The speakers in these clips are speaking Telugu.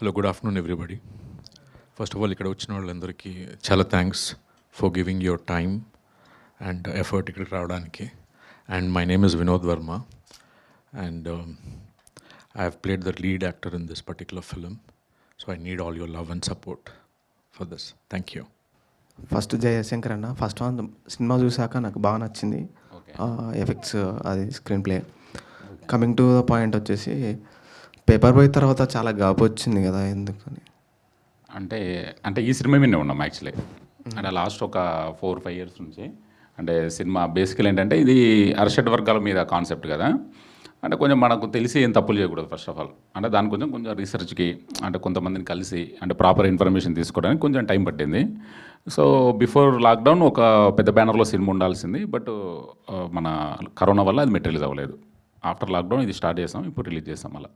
Hello, good afternoon everybody. First of all ఇక్కడ వచ్చిన వాళ్ళందరికీ చాలా thanks for giving your time and effort ఇక్కడికి రావడానికి. And my name is Vinod Varma and I have played the lead actor in this particular film. So I need all your love and support for this. Thank you. First Jayashankar అన్న, ఫస్ట్ వన్ సినిమా చూసాక నాకు బాగా నచ్చింది. ఎఫెక్ట్స్, అది screen play. Coming to the point వచ్చేసి పేపర్ బాయ్ తర్వాత చాలా గ్యాప్ వచ్చింది కదా, ఎందుకని? అంటే ఈ సినిమా మీద ఉన్నాం యాక్చువల్లీ. అంటే లాస్ట్ ఒక 4-5 ఇయర్స్ నుంచి అంటే సినిమా బేసికల్ ఏంటంటే ఇది అరషడ్ వర్గాల మీద కాన్సెప్ట్ కదా. అంటే కొంచెం మనకు తెలిసి ఏం తప్పులు చేయకూడదు ఫస్ట్ ఆఫ్ ఆల్. అంటే దాని కొంచెం రీసెర్చ్కి అంటే కొంతమందిని కలిసి అంటే ప్రాపర్ ఇన్ఫర్మేషన్ తీసుకోవడానికి కొంచెం టైం పట్టింది. సో బిఫోర్ లాక్డౌన్ ఒక పెద్ద బ్యానర్లో సినిమా ఉండాల్సింది, బట్ మన కరోనా వల్ల అది మెటీరియల్ అవ్వలేదు. ఆఫ్టర్ లాక్డౌన్ ఇది స్టార్ట్ చేసాం, ఇప్పుడు రిలీజ్ చేసాం. అలా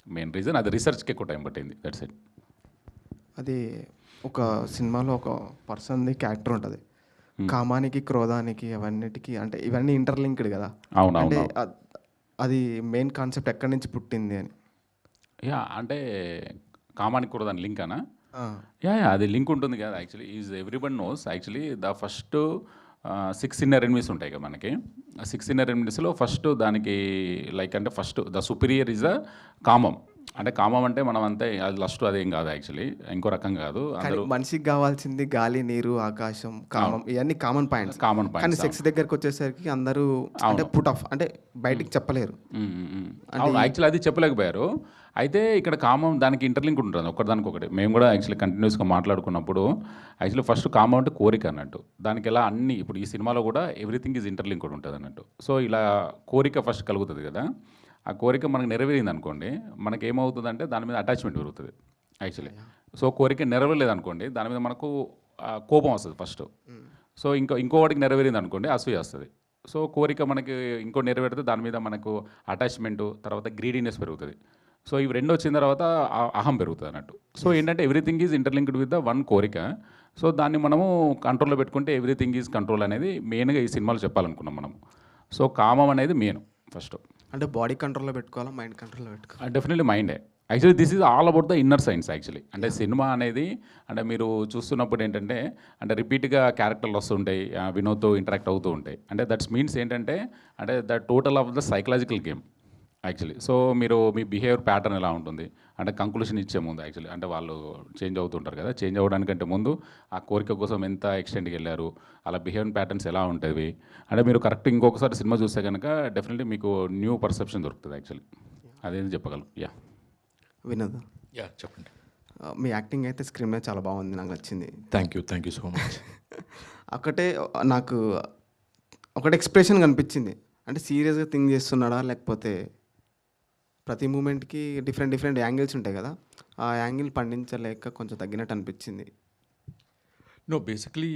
మెయిన్ రీజన్ అది రీసెర్చ్కి ఎక్కువ టైం పట్టింది, దట్స్ ఇట్. అది ఒక సినిమాలో ఒక పర్సన్ది క్యారెక్టర్ ఉంటుంది, కామానికి క్రోధానికి అవన్నిటికీ, అంటే ఇవన్నీ ఇంటర్లింక్డ్ కదా. అంటే అది మెయిన్ కాన్సెప్ట్ ఎక్కడి నుంచి పుట్టింది అని. అంటే కామానికి కూడా దాని లింక్ అనా? అది లింక్ ఉంటుంది కదా. Actually is everybody knows actually the first 6 inner enemies ఉంటాయి కదా మనకి. 6 ఇన్నర్ ఎనిమీస్లో ఫస్ట్ దానికి లైక్ అంటే first the superior is the కామం. అంటే కామం అంటే మనం అంతే అది లస్ట్ అదేం కాదు యాక్చువల్లీ, ఇంకో రకం కాదు. అందరూ మనిషికి కావాల్సింది గాలి, నీరు, ఆకాశం, కామం, ఇవన్నీ కామన్ పాయింట్స్. కానీ సెక్స్ దగ్గరికి వచ్చేసరికి అందరూ అంటే పుట్ ఆఫ్ అంటే బయటికి చెప్పలేరు. యాక్చువల్లీ అది చెప్పలేకపోయారు. అయితే ఇక్కడ కామం దానికి ఇంటర్లింక్ ఉంటుంది ఒకటి. మేము కూడా యాక్చువల్లీ కంటిన్యూస్గా మాట్లాడుకున్నప్పుడు యాక్చువల్లీ ఫస్ట్ కామం అంటే కోరిక అన్నట్టు. దానికి ఎలా అన్ని ఇప్పుడు ఈ సినిమాలో కూడా ఎవ్రీథింగ్ ఈజ్ ఇంటర్లింక్ కూడా ఉంటుంది అన్నట్టు. సో ఇలా కోరిక ఫస్ట్ కలుగుతుంది కదా. ఆ కోరిక మనకు నెరవేరింది అనుకోండి, మనకి ఏమవుతుందంటే దాని మీద అటాచ్మెంట్ పెరుగుతుంది యాక్చువల్లీ. సో కోరిక నెరవేరలేదు అనుకోండి, దాని మీద మనకు కోపం వస్తుంది ఫస్ట్. సో ఇంకోవాడికి నెరవేరింది అనుకోండి, అసూయ వస్తుంది. సో కోరిక మనకి ఇంకో నెరవేరితే దాని మీద మనకు అటాచ్మెంటు, తర్వాత గ్రీడీనెస్ పెరుగుతుంది. సో ఇవి రెండు వచ్చిన తర్వాత అహం పెరుగుతుంది అన్నట్టు. సో ఏంటంటే everything is interlinked with the one కోరిక. సో దాన్ని మనము కంట్రోల్లో పెట్టుకుంటే ఎవ్రీథింగ్ ఈజ్ కంట్రోల్ అనేది మెయిన్గా ఈ సినిమాలో చెప్పాలనుకున్నాం మనం. సో కామం అనేది మెయిన్ ఫస్ట్. అంటే బాడీ కంట్రోల్లో పెట్టుకోవాలా, మైండ్ కంట్రోల్లో పెట్టుకోవాలి? డెఫినెట్లీ మైండే. Actually this is all about the inner science actually. అంటే సినిమా అనేది అంటే మీరు చూస్తున్నప్పుడు ఏంటంటే అంటే రిపీట్గా క్యారెక్టర్లు వస్తుంటాయి, వినోద్తో ఇంటరాక్ట్ అవుతూ ఉంటాయి. అంటే దట్స్ మీన్స్ ఏంటంటే అంటే the total of the psychological game actually. So మీరు మీ బిహేవియర్ ప్యాటర్న్ ఎలా ఉంటుంది అంటే కంక్లూషన్ ఇచ్చే ముందు యాక్చువల్లీ అంటే వాళ్ళు చేంజ్ అవుతుంటారు కదా. చేంజ్ అవ్వడానికంటే ముందు ఆ కోరిక కోసం ఎంత ఎక్స్టెంట్కి వెళ్ళారు, అలా బిహేవియర్ ప్యాటర్న్స్ ఎలా ఉంటుంది అంటే మీరు కరెక్ట్ ఇంకొకసారి సినిమా చూస్తే కనుక డెఫినెట్లీ మీకు న్యూ పర్సెప్షన్ దొరుకుతుంది యాక్చువల్లీ. అదేది చెప్పగలం. వినోద్, చెప్పండి. మీ యాక్టింగ్ అయితే స్క్రీన్ మీద చాలా బాగుంది, నాకు నచ్చింది. Thank you so much. నాకు ఒకటి ఎక్స్ప్రెషన్ కనిపించింది, అంటే సీరియస్గా థింక్ చేస్తున్నాడా లేకపోతే ప్రతి మూమెంట్కి డిఫరెంట్ యాంగిల్స్ ఉంటాయి కదా, ఆ యాంగిల్ పండించలేక కొంచెం తగ్గినట్టు అనిపించింది. నో, బేసిక్లీ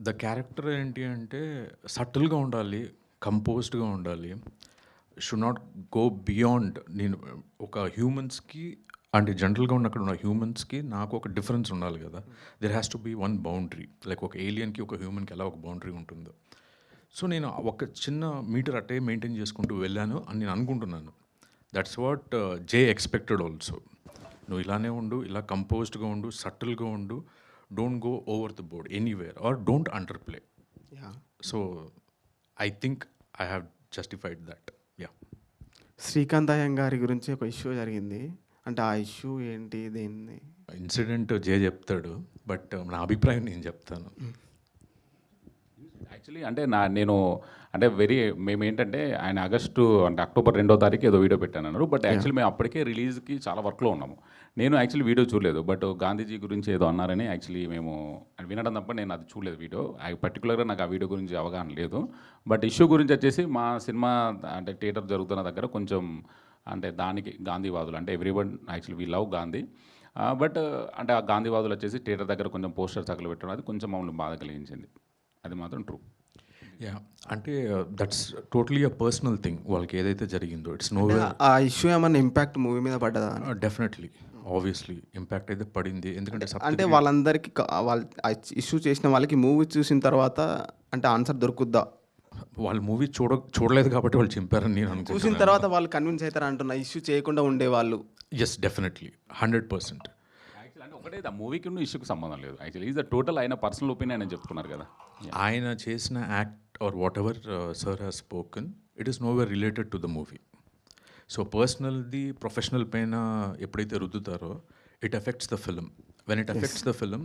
ద క్యారెక్టర్ ఏంటి అంటే సటిల్గా ఉండాలి, కంపోజ్డ్గా ఉండాలి, షుడ్ నాట్ గో బియాండ్. నేను ఒక హ్యూమన్స్కి అంటే జనరల్గా అక్కడ ఉన్న హ్యూమన్స్కి నాకు ఒక డిఫరెన్స్ ఉండాలి కదా. There has to be one boundary. Like ఒక ఏలియన్కి ఒక హ్యూమన్కి ఎలా ఒక బౌండరీ ఉంటుందో. సో నేను ఒక చిన్న మీటర్ అట్టే మెయింటైన్ చేసుకుంటూ వెళ్ళాను అని నేను అనుకుంటున్నాను. That's what J expected also. నువ్వు ఇలానే ఉండు, ఇలా కంపోజ్డ్గా ఉండు, సటిల్గా ఉండు, don't go over the board anywhere or don't under. So I think I have justified that. Srikanth అయ్యంగారి గురించి ఒక ఇష్యూ జరిగింది, అంటే ఆ ఇష్యూ ఏంటి, దేన్ని? ఇన్సిడెంట్ జే చెప్తాడు, బట్ నా అభిప్రాయం నేను చెప్తాను. యాక్చువల్లీ అంటే నేను అంటే మేము ఏంటంటే ఆయన ఆగస్టు అంటే అక్టోబర్ 2వ తారీఖు ఏదో వీడియో పెట్టాను అన్నారు. బట్ యాక్చువల్లీ మేము అప్పటికే రిలీజ్కి చాలా వర్క్లో ఉన్నాము. నేను యాక్చువల్లీ వీడియో చూడలేదు, బట్ గాంధీజీ గురించి ఏదో అన్నారని యాక్చువల్లీ మేము వినడం తప్ప నేను అది చూడలేదు వీడియో. పర్టికులర్గా నాకు ఆ వీడియో గురించి అవగాహన లేదు. బట్ ఇష్యూ గురించి వచ్చేసి మా సినిమా అంటే థియేటర్ జరుగుతున్న దగ్గర కొంచెం అంటే దానికి గాంధీవాదులు అంటే everyone actually we love Gandhi, but అంటే ఆ గాంధీవాదులు వచ్చేసి థియేటర్ దగ్గర కొంచెం పోస్టర్స్ అక్కడ పెట్టడం అది కొంచెం మమ్మల్ని బాధ కలిగించింది. అది మాత్రం ట్రూ. అంటే that's totally a personal thing. వాళ్ళకి ఏదైతే జరిగిందో ఇట్స్ నో వే. ఆ ఇష్యూ ఏమన్నా ఇంపాక్ట్ మూవీ మీద పడ్డదా? డెఫినెట్లీ, ఆబ్వియస్లీ ఇంపాక్ట్ అయితే పడింది. ఎందుకంటే అంటే వాళ్ళందరికీ వాళ్ళ ఇష్యూ చేసిన వాళ్ళకి మూవీ చూసిన తర్వాత అంటే ఆన్సర్ దొరుకుద్దా? వాళ్ళు మూవీ చూడలేదు కాబట్టి వాళ్ళు చింపారని నేను చూసిన అనుకుంటున్నాను. తర్వాత వాళ్ళు కన్విన్స్ అవుతారు అంటున్నా, ఇష్యూ చేయకుండా ఉండేవాళ్ళు. Yes, definitely 100%. యాక్చువల్ అంటే ఒకటే ఆ మూవీకి ఇష్యూకి సంబంధం లేదు. యాక్చువల్లీ ఈజ్ ద టోటల్ ఆయన పర్సనల్ ఒపీనియన్ అని చెప్పుకున్నారు కదా. ఆయన చేసిన act or whatever sir has spoken, it is nowhere related to the movie. So పర్సనల్ది ప్రొఫెషనల్ పైన ఎప్పుడైతే రుద్దుతారో it affects the film. When it affects the film,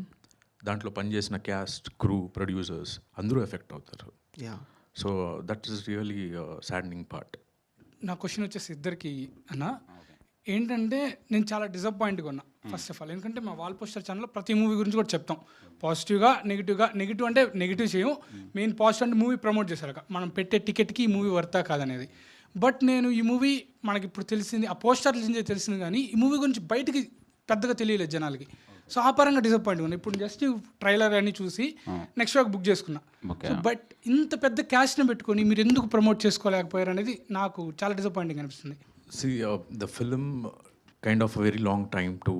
దాంట్లో పనిచేసిన క్యాస్ట్, క్రూ, ప్రొడ్యూసర్స్ అందరూ ఎఫెక్ట్ అవుతారు. Yeah, so that is really saddening part. నా క్వశ్చన్ వచ్చేసి ఇద్దరికి అన్న, ఏంటంటే నేను చాలా డిసప్పాయింట్గా ఉన్నా ఫస్ట్ ఆఫ్ ఆల్. ఎందుకంటే మా వాల్ పోస్టర్ ఛానల్లో ప్రతి మూవీ గురించి కూడా చెప్తాం, పాజిటివ్గా నెగిటివ్ అంటే నెగిటివ్ చేయం, మెయిన్ పాజిటివ్ అంటే మూవీ ప్రమోట్ చేశారు, మనం పెట్టే టికెట్కి ఈ మూవీ వర్తా కాదనేది. బట్ నేను ఈ మూవీ మనకి ఇప్పుడు తెలిసింది, ఆ పోస్టర్ నుంచి తెలిసింది, కానీ ఈ మూవీ గురించి బయటికి పెద్దగా తెలియలేదు జనాలకి. సో ఆ పరంగా డిసప్పాయింట్గా ఉన్నా. ఇప్పుడు జస్ట్ ట్రైలర్ అని చూసి నెక్స్ట్ వీక్ బుక్ చేసుకున్నా. బట్ ఇంత పెద్ద క్యాష్ని పెట్టుకొని మీరు ఎందుకు ప్రమోట్ చేసుకోలేకపోయారు అనేది నాకు చాలా డిసప్పాయింటింగ్ అనిపిస్తుంది. See, the film kind of a very long time to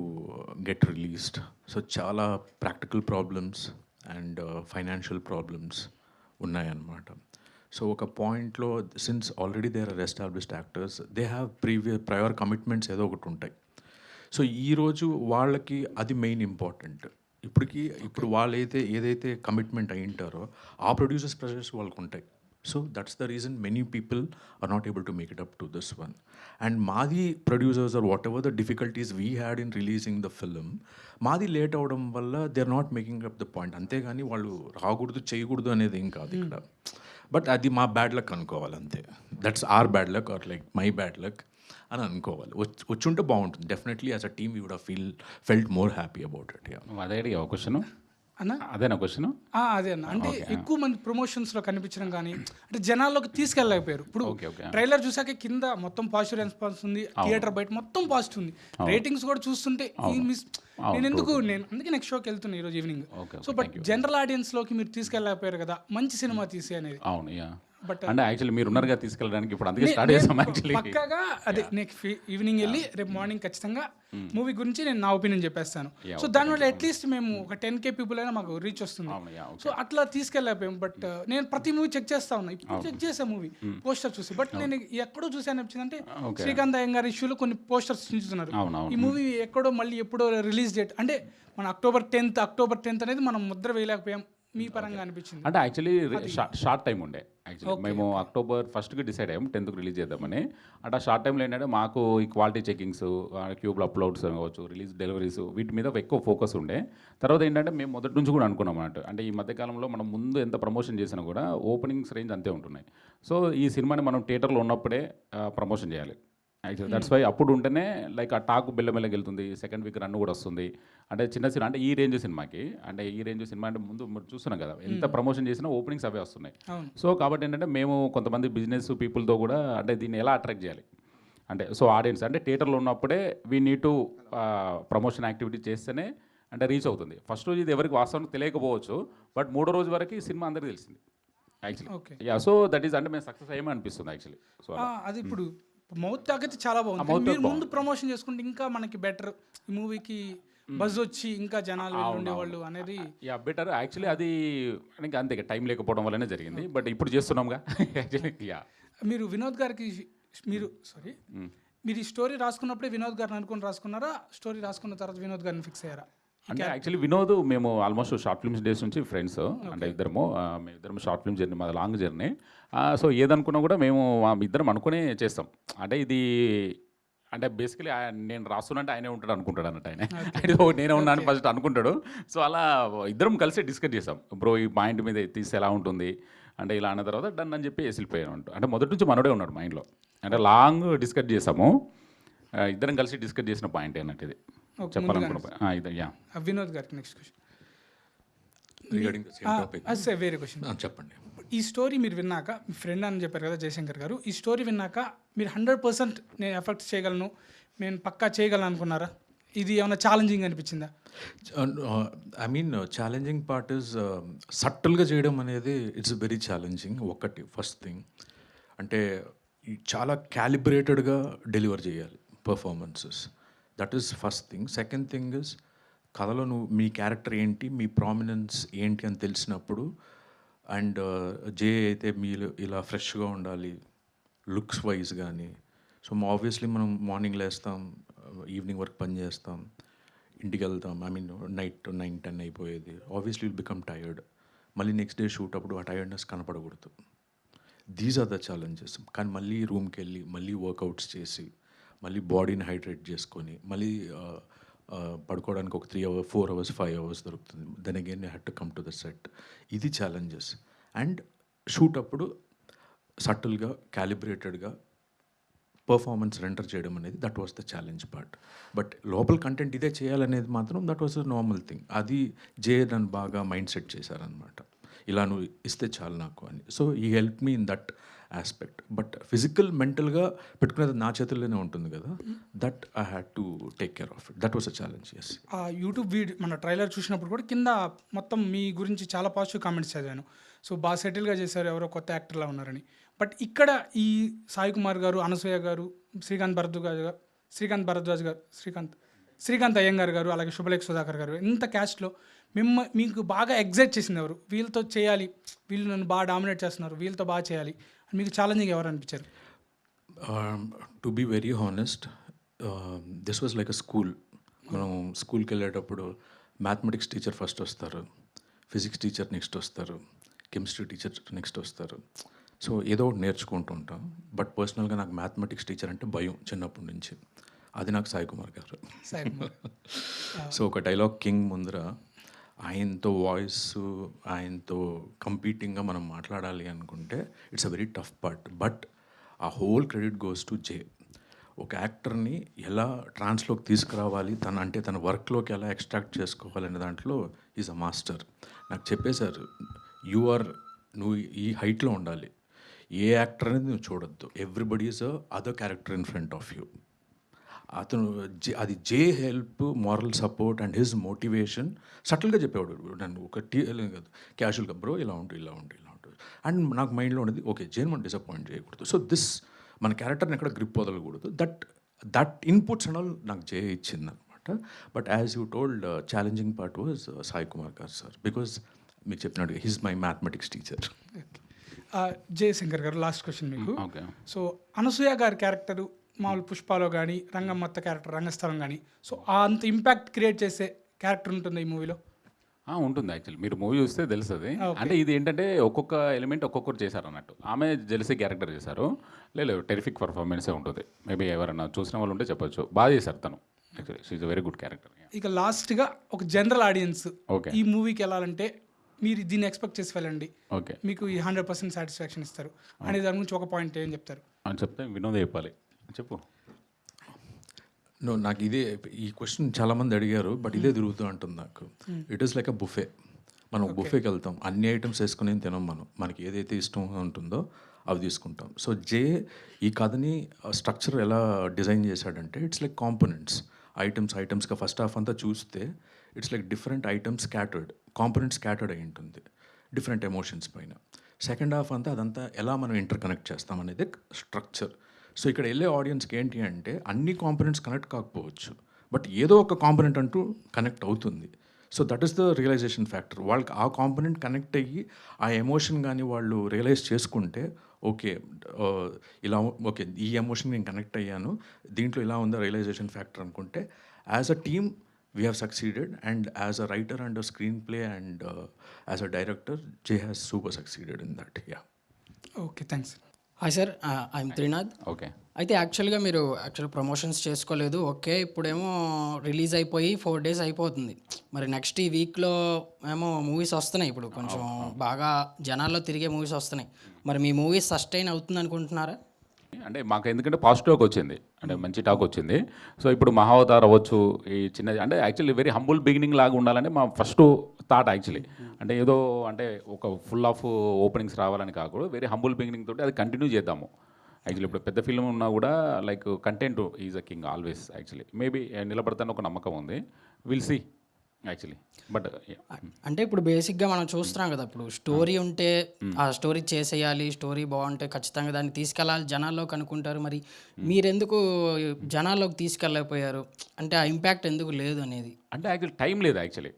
get released. So చాలా practical problems and financial problems ఉన్నాయన్నమాట. సో ఒక పాయింట్లో since already they are established actors, they have prior commitments ఏదో ఒకటి ఉంటాయి. సో ఈరోజు వాళ్ళకి అది మెయిన్ ఇంపార్టెంట్. ఇప్పుడు వాళ్ళు ఏదైతే కమిట్మెంట్ అయి ఉంటారో ఆ ప్రొడ్యూసర్స్ ప్రెషర్స్ వాళ్ళకు ఉంటాయి. So that's the reason many people are not able to make it up to this one. And మాది producers are whatever the difficulties we had in releasing the film, మాది లేట్ అవడం వల్ల they are not making up the point. అంతేగాని వాళ్ళు రాకూడదు చేయకూడదు అనేది ఏం కాదు ఇక్కడ. బట్ అది మా బ్యాడ్ లక్ అనుకోవాలి అంతే. That's or bad luck or like my bad luck అని అనుకోవాలి. వచ్చుంటే బాగుంటుంది. Definitely as a team we would felt more happy about it. అదే అడిగా క్వశ్చన్ అన్న అదేనా క్వశ్చన్? అదే అన్న, అంటే ఎక్కువ మంది ప్రమోషన్స్లో కనిపించడం కానీ అంటే జనాల్లోకి తీసుకెళ్ళలేకపోయారు. ఇప్పుడు ట్రైలర్ చూసాక కింద మొత్తం పాజిటివ్ రెస్పాన్స్ ఉంది, థియేటర్ బయట మొత్తం పాజిటివ్ ఉంది, రేటింగ్స్ కూడా చూస్తుంటే అందుకే నెక్స్ట్ షోకి వెళ్తున్నా ఈరోజు ఈవినింగ్. సో బట్ జనరల్ ఆడియన్స్లోకి మీరు తీసుకెళ్ళలేకపోయారు కదా మంచి సినిమా తీసి అనేది. అవును, బట్ అంటే యాక్చువల్లీ మీరు ఉన్నారుగా తీసుకెళ్ళడానికి, ఇప్పుడు అందుకే స్టార్ట్ చేసాం యాక్చువల్లీ. పక్కాగా అదే నెక్స్ట్ ఈవినింగ్ వెళ్ళి రేపు మార్నింగ్ ఖచ్చితంగా మూవీ గురించి నేను నా ఒపీనియన్ చెప్పేస్తాను. సో దానివల్ల అట్లీస్ట్ మేము ఒక 10K పీపుల్ అయినా మాకు రీచ్ వస్తుంది. సో అట్లా తీసుకెళ్ళలేకపోయాం. బట్ నేను ప్రతి మూవీ చెక్ చేస్తా ఉన్నా. ఇప్పుడు చెక్ చేసా మూవీ పోస్టర్ చూసి. బట్ నేను ఎక్కడో చూసాను అనిపించిందంటే శ్రీకాంత్ అయ్యంగారి ఇష్యూలో కొన్ని పోస్టర్స్ చూస్తున్నారు. ఈ మూవీ ఎక్కడో మళ్ళీ ఎప్పుడో రిలీజ్ డేట్ అంటే మన అక్టోబర్ 10th అనేది మనం ముద్ర వేయలేకపోయాం. మీ పరంగా అనిపించింది అంటే యాక్చువల్లీ షార్ట్ టైం ఉండే. యాక్చువల్లీ మేము October 1st రిలీజ్ అయ్యాం, 10th రిలీజ్ చేద్దామని. అంటే ఆ షార్ట్ టైంలో ఏంటంటే మాకు ఈ క్వాలిటీ చెకింగ్స్, క్యూబ్లో అప్లోడ్స్ కావచ్చు, రిలీజ్ డెలివరీస్, వీటి మీద ఎక్కువ ఫోకస్ ఉండే. తర్వాత ఏంటంటే మేము మొదటి నుంచి కూడా అనుకున్నాం అన్నట్టు, అంటే ఈ మధ్యకాలంలో మనం ముందు ఎంత ప్రమోషన్ చేసినా కూడా ఓపెనింగ్స్ రేంజ్ అంతే ఉంటున్నాయి. సో ఈ సినిమాని మనం థియేటర్లో ఉన్నప్పుడే ప్రమోషన్ చేయాలి. యాక్చువల్లీ దట్స్ వై అప్పుడు ఉంటేనే లైక్ ఆ టాక్ బెల్లమెల్లకి వెళ్తుంది, సెకండ్ వీక్ రన్ కూడా వస్తుంది. అంటే చిన్న సినిమా అంటే ఈ రేంజ్ సినిమాకి, అంటే ఈ రేంజ్ సినిమా అంటే ముందు చూస్తున్నాం కదా ఎంత ప్రమోషన్ చేసినా ఓపెనింగ్స్ అవే వస్తున్నాయి. సో కాబట్టి ఏంటంటే మేము కొంతమంది బిజినెస్ పీపుల్తో కూడా అంటే దీన్ని ఎలా అట్రాక్ట్ చేయాలి అంటే, సో ఆడియన్స్ అంటే థియేటర్లో ఉన్నప్పుడే we need to promotion activity చేస్తేనే అంటే రీచ్ అవుతుంది. ఫస్ట్ రోజు ఇది ఎవరికి వాస్తవానికి తెలియకపోవచ్చు, బట్ 3వ రోజు వరకు ఈ సినిమా అందరికీ తెలిసింది యాక్చువల్లీ. సో దట్ ఈస్ అంటే మేము సక్సెస్ అయ్యమని అనిపిస్తుంది యాక్చువల్లీ. సో అది ఇప్పుడు మౌత్ తాకైతే చాలా బాగుంది. మీరు ముందు ప్రమోషన్ చేసుకుంటే ఇంకా మనకి బెటర్, ఈ మూవీకి బజ్ వచ్చి ఇంకా జనాలు ఉండేవాళ్ళు అనేది బెటర్. యాక్చువల్లీ అది ఇంకా అంతే టైం లేకపోవడం వల్లనే జరిగింది. బట్ ఇప్పుడు చేస్తున్నాంగా యాక్చువల్లీ. మీరు వినోద్ గారికి మీరు ఈ స్టోరీ రాసుకున్నప్పుడే వినోద్ గారిని అనుకుని రాసుకున్నారా? స్టోరీ రాసుకున్న తర్వాత వినోద్ గారిని ఫిక్స్ అయ్యారా? అంటే యాక్చువల్లీ వినోద్ మేము ఆల్మోస్ట్ షార్ట్ ఫిల్మ్స్ డేస్ నుంచి ఫ్రెండ్స్. అంటే మేమిద్దరం షార్ట్ ఫిల్మ్ జర్నీ, మాది లాంగ్ జర్నీ. సో ఏదనుకున్నా కూడా మేము ఇద్దరం అనుకునే చేస్తాం. అంటే ఇది అంటే బేసికలీ నేను రాస్తున్నంటే ఆయనే ఉంటాడు అనుకుంటాడు అన్నట్టు. ఆయన నేనే ఉన్నాను ఫస్ట్ అనుకుంటాడు. సో అలా ఇద్దరం కలిసి డిస్కస్ చేస్తాం, బ్రో ఈ పాయింట్ మీద తీస్తే ఎలా ఉంటుంది అంటే ఇలా అన్న తర్వాత డన్ అని చెప్పి వెళ్ళిపోయాను. అంటే మొదటి నుంచి మనోడే ఉన్నాడు మైండ్లో. అంటే లాంగ్ డిస్కస్ చేసాము, ఇద్దరం కలిసి డిస్కస్ చేసిన పాయింట్ అన్నట్టు ఇది చెప్పాలనుకున్నా. వినోద్ గారికి నెక్స్ట్ క్వశ్చన్ వేరే క్వశ్చన్ చెప్పండి. ఈ స్టోరీ మీరు విన్నాక, మీ ఫ్రెండ్ అని చెప్పారు కదా జయశంకర్ గారు, ఈ స్టోరీ విన్నాక మీరు 100% నేను ఎఫర్ట్ చేయగలను, నేను పక్కా చేయగలను అనుకున్నారా? ఇది ఏమైనా ఛాలెంజింగ్ అనిపించిందా? I mean challenging part is సటిల్గా చేయడం అనేది ఇట్స్ వెరీ ఛాలెంజింగ్. ఒకటి ఫస్ట్ థింగ్ అంటే చాలా క్యాలిబ్రేటెడ్గా డెలివర్ చేయాలి performances. That is first thing. Second thing is కథలో మీ క్యారెక్టర్ ఏంటి, మీ ప్రామినెన్స్ ఏంటి అని తెలిసినప్పుడు అండ్ జే అయితే మీరు ఇలా ఫ్రెష్గా ఉండాలి లుక్స్ వైజ్ కానీ. సో ఆబ్వియస్లీ మనం మార్నింగ్ లేస్తాం, ఈవినింగ్ వరకు పని చేస్తాం, ఇంటికి వెళ్తాం. ఐ మీన్ నైట్ 9-10 అయిపోయేది. Obviously will become tired. మళ్ళీ నెక్స్ట్ డే షూట్ అప్పుడు ఆ టైర్డ్నెస్ కనపడకూడదు. These are the challenges. కానీ మళ్ళీ రూమ్కి వెళ్ళి మళ్ళీ వర్కౌట్స్ చేసి మళ్ళీ బాడీని హైడ్రేట్ చేసుకొని మళ్ళీ పడుకోవడానికి ఒక 3 hours 4 hours 5 hours దొరుకుతుంది. Then again I had to come to the set. ఇది ఛాలెంజెస్. అండ్ షూట్ అప్పుడు సటిల్గా క్యాలిబ్రేటెడ్గా పర్ఫార్మెన్స్ రెండర్ చేయడం అనేది that was the challenge part. But లోపల కంటెంట్ ఇదే చేయాలనేది మాత్రం that was a normal thing. అది జే నన్ను బాగా మైండ్ సెట్ చేశారనమాట. ఇలా నువ్వు ఇస్తే చాలు నాకు అని. సో ఈ help me in that aspect. But physical మెంటల్గా పెట్టుకునేది నా చేతుల్లోనే ఉంటుంది కదా, that I had to take care of it. That was a challenge. Yes. ఆ యూట్యూబ్ వీడియో మన ట్రైలర్ చూసినప్పుడు కూడా కింద మొత్తం మీ గురించి చాలా పాజిటివ్ కామెంట్స్ చదివాను. సో బాగా సెటిల్గా చేశారు, ఎవరో కొత్త యాక్టర్లా ఉన్నారని. బట్ ఇక్కడ ఈ సాయి కుమార్ గారు, అనసూయ గారు, శ్రీకాంత్ అయ్యంగార్ గారు, అలాగే శుభలేఖ సుధాకర్ గారు, ఇంత క్యాస్ట్లో మీకు బాగా ఎగ్జైట్ చేసింది ఎవరు? వీళ్ళతో చేయాలి, వీళ్ళు నన్ను బాగా డామినేట్ చేస్తున్నారు, వీళ్ళతో బాగా చేయాలి అని మీకు ఛాలెంజింగ్ ఎవరు అనిపించారు? To be very honest, this was like a school. మనం స్కూల్కి వెళ్ళేటప్పుడు మ్యాథమెటిక్స్ టీచర్ ఫస్ట్ వస్తారు, ఫిజిక్స్ టీచర్ నెక్స్ట్ వస్తారు, కెమిస్ట్రీ టీచర్ నెక్స్ట్ వస్తారు. సో ఏదో ఒకటి నేర్చుకుంటూ ఉంటాం. బట్ పర్సనల్గా నాకు మ్యాథమెటిక్స్ టీచర్ అంటే భయం చిన్నప్పటి నుంచి. అది నాకు సాయి కుమార్ గారు. సాయి కుమార్. సో ఒక డైలాగ్ కింగ్ ముందర ఆయనతో వాయిస్, ఆయనతో కంపీటింగ్గా మనం మాట్లాడాలి అనుకుంటే it's a very tough part. But ఆ whole credit goes to J. ఒక యాక్టర్ని ఎలా ట్రాన్స్లోకి తీసుకురావాలి, తన వర్క్లోకి ఎలా ఎక్స్ట్రాక్ట్ చేసుకోవాలి అనే దాంట్లో ఈజ్ అ మాస్టర్. నాకు చెప్పేశారు, నువ్వు ఈ హైట్లో ఉండాలి, ఏ యాక్టర్ అనేది నువ్వు చూడొద్దు, everybody is other character in front of you. అతను అది J help, moral support and his motivation సటిల్గా చెప్పేవాడు. నన్ను ఒక కాదు, క్యాజువల్గా బ్రో ఇలా ఉంటుంది. అండ్ నాకు మైండ్లో ఉండేది, ఓకే జేని మనం డిసప్పాయింట్ చేయకూడదు. సో మన క్యారెక్టర్ని ఎక్కడ గ్రిప్ వదలకూడదు. దట్ ఇన్పుట్స్ అండ్ ఆల్ నాకు జే ఇచ్చింది అనమాట. But as you told, challenging part was Sai Kumar garu sir. Because మీకు చెప్పినట్టుగా he's my mathematics teacher. Jayashankar garu, last question మీకు. ఓకే. సో అనసూయ గారి క్యారెక్టరు మామూలు పుష్పాలో కానీ, రంగమ్మత్త క్యారెక్టర్ రంగస్థలం కానీ, సో అంత ఇంపాక్ట్ క్రియేట్ చేసే క్యారెక్టర్ ఉంటుంది ఈ మూవీలో? ఉంటుంది. యాక్చువల్లీ మీరు మూవీ చూస్తే తెలుస్తుంది. అంటే ఇది ఏంటంటే ఒక్కొక్క ఎలిమెంట్ ఒక్కొక్కరు చేశారు అన్నట్టు. ఆమె జెలసీ క్యారెక్టర్ చేశారు. లేదు టెరిఫిక్ పర్ఫార్మెన్సే ఉంటుంది. మేబీ ఎవరైనా చూసిన వాళ్ళు ఉంటే చెప్పొచ్చు. బాగా చేశారు తను. Actually she is a very good character. ఇక లాస్ట్గా ఒక జనరల్ ఆడియన్స్ ఓకే ఈ మూవీకి వెళ్ళాలంటే మీరు దీన్ని ఎక్స్పెక్ట్ చేసి వెళ్ళండి, ఓకే మీకు ఈ 100% సాటిస్ఫాక్షన్ ఇస్తారు అనే దాని గురించి ఒక పాయింట్ ఏం చెప్తారు? అని చెప్తే వినోదే చెప్పాలి. చెప్పు. నాకు ఈ క్వశ్చన్ చాలామంది అడిగారు, బట్ ఇదే తిరుగుతూ ఉంటుంది నాకు. It is like a buffet. మనం బుఫేకి వెళ్తాం, అన్ని ఐటమ్స్ వేసుకుని తినం. మనకి ఏదైతే ఇష్టం ఉంటుందో అవి తీసుకుంటాం. సో జే ఈ కథని స్ట్రక్చర్ ఎలా డిజైన్ చేశాడంటే ఇట్స్ లైక్ కాంపోనెంట్స్, ఐటమ్స్గా ఫస్ట్ హాఫ్ అంతా చూస్తే it's like different items scattered, components scattered అయి ఉంటుంది డిఫరెంట్ ఎమోషన్స్ పైన. సెకండ్ హాఫ్ అంతా అదంతా ఎలా మనం ఇంటర్ కనెక్ట్ చేస్తాం అనేది స్ట్రక్చర్. సో ఇక్కడ వెళ్ళే ఆడియన్స్కి ఏంటి అంటే అన్ని కాంపోనెంట్స్ కనెక్ట్ కాకపోవచ్చు, బట్ ఏదో ఒక కాంపోనెంట్ అంటూ కనెక్ట్ అవుతుంది. So that is the realisation factor. వాళ్ళకి ఆ కాంపోనెంట్ కనెక్ట్ అయ్యి ఆ ఎమోషన్ కానీ వాళ్ళు రియలైజ్ చేసుకుంటే ఓకే ఓకే ఈ ఎమోషన్ నేను కనెక్ట్ అయ్యాను, దీంట్లో ఇలా ఉందా రియలైజేషన్ ఫ్యాక్టర్ అనుకుంటే as a team we have succeeded, and as a writer and a screenplay and as a director, Jay has super succeeded in that. Yeah. Okay, thanks. Hi sir, I'm Trinath. Okay. అయితే యాక్చువల్గా మీరు ప్రమోషన్స్ చేసుకోలేదు, ఓకే. ఇప్పుడేమో రిలీజ్ అయిపోయి 4 days అయిపోతుంది. మరి నెక్స్ట్ ఈ వీక్లో ఏమో మూవీస్ వస్తున్నాయి, ఇప్పుడు కొంచెం బాగా జనాల్లో తిరిగే మూవీస్ వస్తున్నాయి. మరి మీ మూవీస్ సస్టైన్ అవుతుంది అనుకుంటున్నారా? అంటే మాకు ఎందుకంటే పాజిటివ్ టాక్ వచ్చింది, అంటే మంచి టాక్ వచ్చింది. సో ఇప్పుడు మహావతార్ అవ్వచ్చు, ఈ చిన్న అంటే యాక్చువల్లీ వెరీ హంబుల్ బిగినింగ్ లాగా ఉండాలంటే మా ఫస్ట్ థాట్ యాక్చువల్లీ. అంటే ఏదో అంటే ఒక ఫుల్ ఆఫ్ ఓపెనింగ్స్ రావాలని కాకుండా వెరీ హంబుల్ బిగినింగ్ తోటి అది కంటిన్యూ చేద్దాము. యాక్చువల్లీ ఇప్పుడు పెద్ద ఫిల్మ్ ఉన్నా కూడా like content is a king always. Actually maybe నిలబడతాను ఒక నమ్మకం ఉంది. Will see actually. బట్ అంటే ఇప్పుడు బేసిక్గా మనం చూస్తున్నాం కదా, ఇప్పుడు స్టోరీ ఉంటే ఆ స్టోరీ చేసేయాలి, స్టోరీ బాగుంటే ఖచ్చితంగా దాన్ని తీసుకెళ్ళాలి, జనాల్లోకి అనుకుంటారు. మరి మీరెందుకు జనాల్లోకి తీసుకెళ్ళకపోయారు? అంటే ఆ ఇంపాక్ట్ ఎందుకు లేదు అనేది. అంటే యాక్చువల్లీ టైం లేదు. యాక్చువల్లీ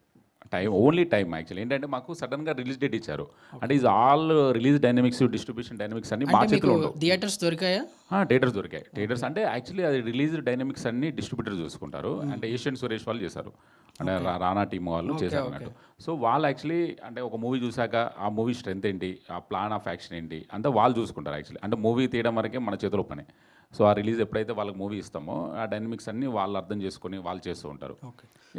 ఓన్లీ టైం యాక్చువల్లీ ఏంటంటే మాకు సడన్గా రిలీజ్ డేట్ ఇచ్చారు. అంటే is all release dynamics, distribution dynamics అన్ని మా అంటే చేతిలో మీకు ఉండవు. థియేటర్స్ దొరికాయా? థియేటర్స్ దొరికాయి. థియేటర్స్ అంటే యాక్చువల్లీ అది రిలీజ్ డైనమిక్స్ అన్ని డిస్ట్రిబ్యూటర్ చూసుకుంటారు. అంటే ఏషియన్ సురేష్ వాళ్ళు చేశారు, అంటే రానా టీమ్ వాళ్ళు చేశారు అన్నట్టు. సో వాళ్ళు యాక్చువల్లీ అంటే ఒక మూవీ చూశాక ఆ మూవీ స్ట్రెంత్ ఏంటి, ఆ ప్లాన్ ఆఫ్ యాక్షన్ ఏంటి అంతా వాళ్ళు చూసుకుంటారు యాక్చువల్లీ. అంటే మూవీ తీయడం వరకే మన చేతిలో పని. సో ఆ రిలీజ్ ఎప్పుడైతే వాళ్ళకి మూవీ ఇస్తామో ఆ డైనమిక్స్ అన్ని వాళ్ళు అర్థం చేసుకొని వాళ్ళు చేస్తూ ఉంటారు.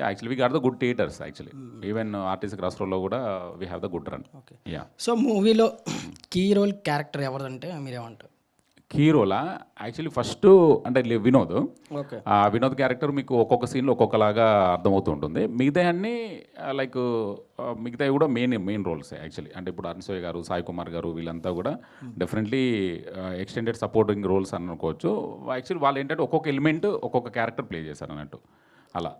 Actually we are the good theatres actually. Even artist cross రోడ్లో కూడా we have the good run. Yeah. So మూవీలో కీ రోల్ క్యారెక్టర్ ఎవరిదంటే మీరేమంటారు? హీరోలా యాక్చువల్లీ ఫస్ట్ అంటే వినోద్. ఓకే. ఆ వినోద్ క్యారెక్టర్ మీకు ఒక్కొక్క సీన్లో ఒక్కొక్కలాగా అర్థమవుతూ ఉంటుంది. మిగతా అన్నీ లైక్ మిగతావి కూడా మెయిన్ రోల్స్ యాక్చువల్లీ. అంటే ఇప్పుడు అన్సూయ గారు, సాయి కుమార్ గారు వీళ్ళంతా కూడా డెఫినెట్లీ ఎక్స్టెండెడ్ సపోర్టింగ్ రోల్స్ అని అనుకోవచ్చు. యాక్చువల్లీ వాళ్ళు ఏంటంటే ఒక్కొక్క ఎలిమెంట్ ఒక్కొక్క క్యారెక్టర్ ప్లే చేశారు అన్నట్టు అలా.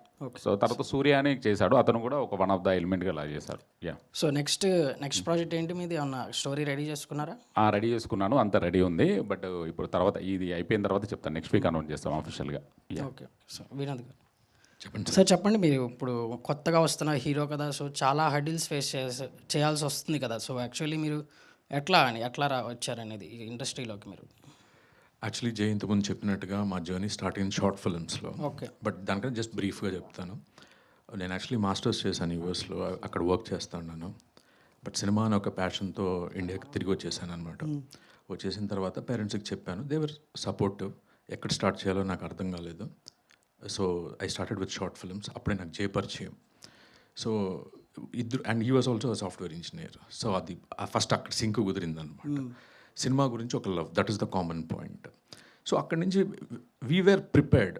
సో తర్వాత సూర్య అని చేశాడు, అతను కూడా ఒక వన్ ఆఫ్ ద ఎలిమెంట్గా అలా చేశారు. యా. సో నెక్స్ట్ ప్రాజెక్ట్ ఏంటి మీది? ఏమన్నా స్టోరీ రెడీ చేసుకున్నారా? రెడీ చేసుకున్నాను, అంత రెడీ ఉంది. బట్ ఇప్పుడు తర్వాత ఇది అయిపోయిన తర్వాత చెప్తాను, నెక్స్ట్ వీక్ అనౌన్స్ చేస్తాం ఆఫీషియల్గా. ఓకే. సో వినోద్ గారు చెప్పండి. సార్ చెప్పండి, మీరు ఇప్పుడు కొత్తగా వస్తున్న హీరో కదా, సో చాలా హర్డిల్స్ ఫేస్ చేయాల్సి వస్తుంది కదా. సో యాక్చువల్లీ మీరు ఎట్లా వచ్చారనేది ఈ ఇండస్ట్రీలోకి మీరు? యాక్చువల్లీ జై ఇంతకుముందు చెప్పినట్టుగా మా జర్నీ స్టార్ట్ అయింది షార్ట్ ఫిల్మ్స్లో. ఓకే. బట్ దానికన్నా జస్ట్ బ్రీఫ్గా చెప్తాను. నేను యాక్చువల్లీ మాస్టర్స్ చేశాను యూఎస్లో, అక్కడ వర్క్ చేస్తున్నాను. బట్ సినిమా అని ఒక ప్యాషన్తో ఇండియాకి తిరిగి వచ్చేసాను అనమాట. వచ్చేసిన తర్వాత పేరెంట్స్కి చెప్పాను, దేవర్ సపోర్టివ్. ఎక్కడ స్టార్ట్ చేయాలో నాకు అర్థం కాలేదు. So I started with short films. అప్పుడే నాకు జే పరిచయం. సో ఇద్దరు, and he was also software engineer. So అది ఫస్ట్ అక్కడ సింక్ కుదిరింది అనమాట. సినిమా గురించి ఒక love, that is the common point. So అక్కడి నుంచి వీఆర్ ప్రిపేర్డ్.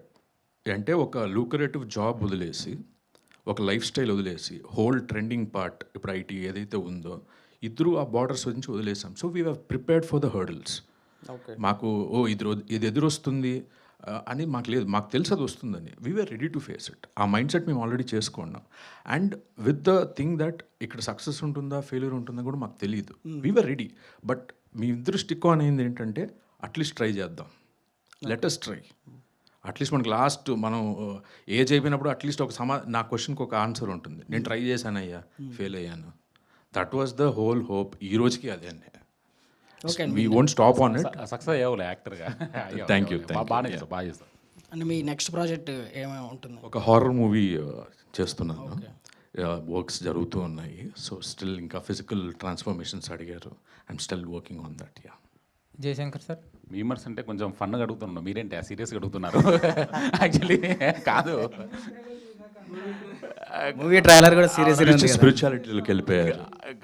అంటే ఒక లూకరేటివ్ జాబ్ వదిలేసి, ఒక లైఫ్ స్టైల్ వదిలేసి, హోల్ ట్రెండింగ్ పార్ట్ ఇప్పుడు ఐటీ ఏదైతే ఉందో ఇద్దరు ఆ బార్డర్స్ నుంచి వదిలేసాం. So we are prepared for the hurdles. మాకు ఇది ఎదురొస్తుంది అని మాకు లేదు, మాకు తెలుసు అది వస్తుందని. We are ready to face it. ఆ మైండ్ సెట్ మేము ఆల్రెడీ చేసుకున్నాం. And with the thing that ఇక్కడ సక్సెస్ ఉంటుందా ఫెయిల్యూర్ ఉంటుందా కూడా మాకు తెలియదు. We are ready. బట్ మీ ఇద్దరు స్టిక్ ఆన్ అయింది ఏంటంటే అట్లీస్ట్ ట్రై చేద్దాం, లెటెస్ట్ ట్రై. అట్లీస్ట్ మనకు లాస్ట్ మనం ఏజ్ అయిపోయినప్పుడు అట్లీస్ట్ ఒక నా క్వశ్చన్కి ఒక ఆన్సర్ ఉంటుంది. నేను ట్రై చేశానయ్యా, ఫెయిల్ అయ్యాను. That was the whole hope. ఈ రోజుకి అదే అండి. We won't stop on it. Success అయ్యావులే యాక్టర్గా. Thank you. బాగా చేస్తావు. అంటే మీ నెక్స్ట్ ప్రాజెక్ట్ ఏమేమి ఉంటుంది? ఒక హారర్ మూవీ చేస్తున్నాను. వర్క్స్ జరుగుతూ ఉన్నాయి. సో స్టిల్ ఇంకా ఫిజికల్ ట్రాన్స్ఫర్మేషన్స్ అడిగారు. I'm still working on that. Yeah. Jayashankar sir, memers అంటే కొంచెం ఫన్గా అడుగుతున్నాను, మీరేంటి సీరియస్గా అడుగుతున్నారు? యాక్చువల్లీ కాదు, మూవీ ట్రైలర్ కూడా సీరియస్ స్పిరిచువాలిటీలోకి వెళ్ళిపోయారు.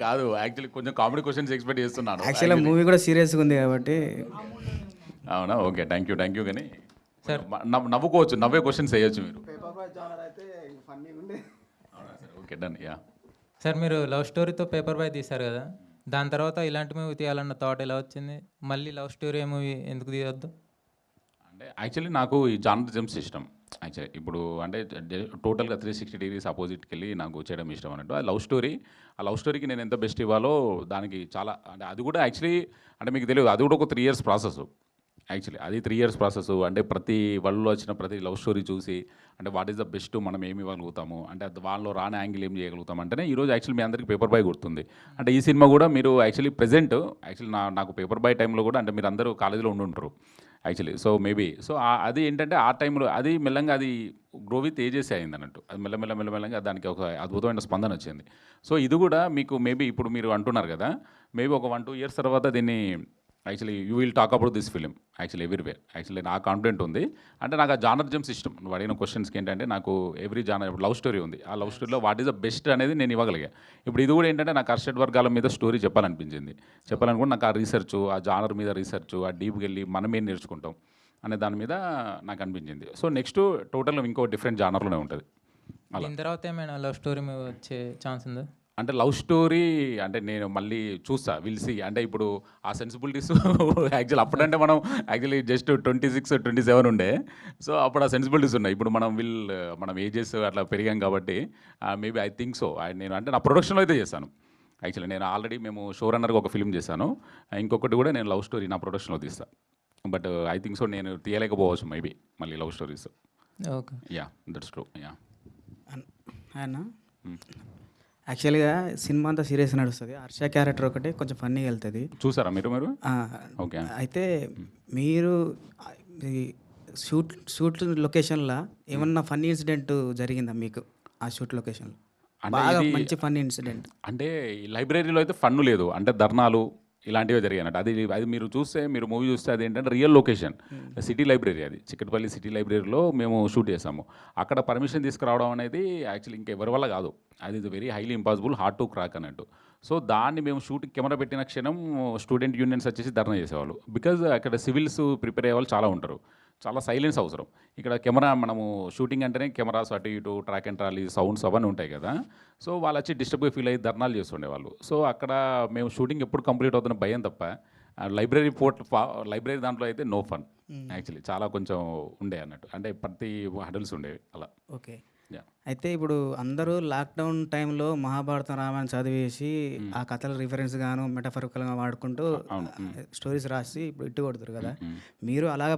కాదు యాక్చువల్లీ కొంచెం కామెడీ క్వశ్చన్స్ ఎక్స్పెక్ట్ చేస్తున్నాను. యాక్చువల్గా మూవీ కూడా సీరియస్గా ఉంది కాబట్టి. అవునా, ఓకే, థ్యాంక్ యూ. కానీ సార్ నవ్వుకోవచ్చు, నవ్వే క్వశ్చన్స్ వేయచ్చు మీరు. Okay, done. యా. సార్ మీరు లవ్ స్టోరీతో పేపర్ బాయ్ తీశారు కదా, దాని తర్వాత ఇలాంటి మూవీ తీయాలన్న థాట్ ఎలా వచ్చింది? మళ్ళీ లవ్ స్టోరీ మూవీ ఎందుకు తీయొద్దు? అంటే యాక్చువల్లీ నాకు ఈ జానర్ జెమ్స్ ఇష్టం. యాక్చువల్లీ ఇప్పుడు అంటే టోటల్గా 360 డిగ్రీస్ ఆపోజిట్కి వెళ్ళి నాకు చేయడం ఇష్టం అన్నట్టు. ఆ లవ్ స్టోరీకి నేను ఎంత బెస్ట్ ఇవ్వాలో దానికి చాలా, అంటే అది కూడా యాక్చువల్లీ అంటే మీకు తెలియదు, అది కూడా ఒక 3 years ప్రాసెస్. యాక్చువల్లీ అది 3 years ప్రాసెస్. అంటే ప్రతి వాళ్ళలో వచ్చిన ప్రతి లవ్ స్టోరీ చూసి అంటే వాట్ ఈస్ ద బెస్ట్, మనం ఏమి ఇవ్వగలుగుతాము, అంటే వాళ్ళలో రాని యాంగిల్ ఏం చేయగలుగుతాం అంటేనే ఈరోజు యాక్చువల్లీ మీ అందరికీ పేపర్ బాయ్ గుర్తుంది. అంటే ఈ సినిమా కూడా మీరు యాక్చువల్లీ ప్రెజెంట్ యాక్చువల్లీ నాకు పేపర్ బాయ్ టైంలో కూడా అంటే మీరు అందరూ కాలేజీలో ఉండుంటారు యాక్చువల్లీ. సో మేబీ సో అది ఏంటంటే ఆ టైంలో అది మెల్లంగా అది గ్రో విత్ ఏజెస్ అయింది అన్నట్టు. అది మెల్లమెల్లగా దానికి ఒక అద్భుతమైన స్పందన వచ్చింది. సో ఇది కూడా మీకు మేబీ ఇప్పుడు మీరు అంటున్నారు కదా, మేబీ ఒక 1-2 years తర్వాత దీన్ని actually you will talk about this film actually everywhere. Actually నాకు కాన్ఫిడెంట్ ఉంది. అంటే నాకు ఆ జానర్ జెమ్స్ ఇష్టం. నువ్వు అడిగిన క్వశ్చన్స్కి ఏంటంటే నాకు ఎవ్రీ జానర్, ఇప్పుడు లవ్ స్టోరీ ఉంది, ఆ లవ్ స్టోరీలో వాట్ ఈస్ ద బెస్ట్ అనేది నేను ఇవ్వగలిగా. ఇప్పుడు ఇది కూడా ఏంటంటే నాకు అర్షడ్ వర్గాల మీద స్టోరీ చెప్పాలనుకుంటే నాకు ఆ రీసెర్చ్, ఆ జానర్ మీద రీసెర్చ్, ఆ డీప్కి వెళ్ళి మనం ఏం నేర్చుకుంటాం అనే దాని మీద నాకు అనిపించింది. సో నెక్స్ట్ టోటల్గా ఇంకో డిఫరెంట్ జానర్లోనే ఉంటుంది. దీని తర్వాత ఏమైనా లవ్ స్టోరీ వచ్చే ఛాన్స్ ఉందా? అంటే లవ్ స్టోరీ అంటే నేను మళ్ళీ చూస్తా, విల్ సీ. అంటే ఇప్పుడు ఆ సెన్సిబిలిటీస్ యాక్చువల్ అప్పుడంటే మనం యాక్చువల్లీ జస్ట్ 26-27 ఉండే. సో అప్పుడు ఆ సెన్సిబిలిటీస్ ఉన్నాయి. ఇప్పుడు మనం ఏజెస్ అట్లా పెరిగాం కాబట్టి మేబీ ఐ థింక్ సో. నేను అంటే నా ప్రొడక్షన్లో అయితే చేశాను. యాక్చువల్లీ నేను ఆల్రెడీ మేము షో రన్నర్గా ఒక ఫిల్మ్ చేశాను. ఇంకొకటి కూడా నేను లవ్ స్టోరీ నా ప్రొడక్షన్లో తీస్తాను. బట్ ఐ థింక్ సో నేను తీయలేకపోవచ్చు మేబీ మళ్ళీ love stories. Okay. Yeah, that's true. Yeah. ఆయన యాక్చువల్గా సినిమా అంతా సీరియస్ నడుస్తుంది. హర్ష క్యారెక్టర్ ఒకటి కొంచెం ఫన్నీగా వెళ్తుంది. చూసారా మీరు? ఓకే. అయితే మీరు ఈ షూట్ లొకేషన్లో ఏమన్నా ఫన్నీ ఇన్సిడెంట్ జరిగిందా మీకు ఆ షూట్ లొకేషన్లో? అంటే బాగా ఇది మంచి ఫన్నీ ఇన్సిడెంట్. అంటే ఈ లైబ్రరీలో అయితే ఫన్ను లేదు, అంటే ధర్నాలు ఇలాంటివే జరిగాయన్నట్టు. అది మీరు చూస్తే, మీరు మూవీ చూస్తే అది ఏంటంటే రియల్ లొకేషన్, సిటీ లైబ్రరీ, అది చిక్కటపల్లి సిటీ లైబ్రరీలో మేము షూట్ చేసాము. అక్కడ పర్మిషన్ తీసుకురావడం అనేది యాక్చువల్లీ ఇంకెవరి వల్ల కాదు, అది ఇది very highly impossible, hard to crack అన్నట్టు. సో దాన్ని మేము షూటింగ్ కెమెరా పెట్టిన క్షణం స్టూడెంట్ యూనియన్స్ వచ్చేసి ధర్నా చేసేవాళ్ళు. బికాజ్ అక్కడ సివిల్స్ ప్రిపేర్ అయ్యే వాళ్ళు చాలా ఉంటారు, చాలా సైలెన్స్ అవసరం. ఇక్కడ కెమెరా, మనము షూటింగ్ అంటేనే కెమెరాస్ అటు ఇటు ట్రాక్ అండ్ ట్రాలీ సౌండ్స్ అవన్నీ ఉంటాయి కదా. సో వాళ్ళు వచ్చి డిస్టర్బ్గా ఫీల్ అయ్యి ధర్నాలు చేస్తుండేవాళ్ళు. సో అక్కడ మేము షూటింగ్ ఎప్పుడు కంప్లీట్ అవుతున్న భయం తప్ప, లైబ్రరీ దాంట్లో అయితే నో ఫన్ యాక్చువల్లీ, చాలా కొంచెం ఉండే అన్నట్టు, అంటే ప్రతి హడల్స్ ఉండేవి అలా. ఓకే. అయితే ఇప్పుడు అందరూ లాక్డౌన్ టైంలో మహాభారతం రామాయణం చదివేసి ఆ కథల రిఫరెన్స్ గాను మెటఫరికల్గా వాడుకుంటూ స్టోరీస్ రాసి ఇప్పుడు ఇట్టు కొడుతారు కదా. మీరు అలాగ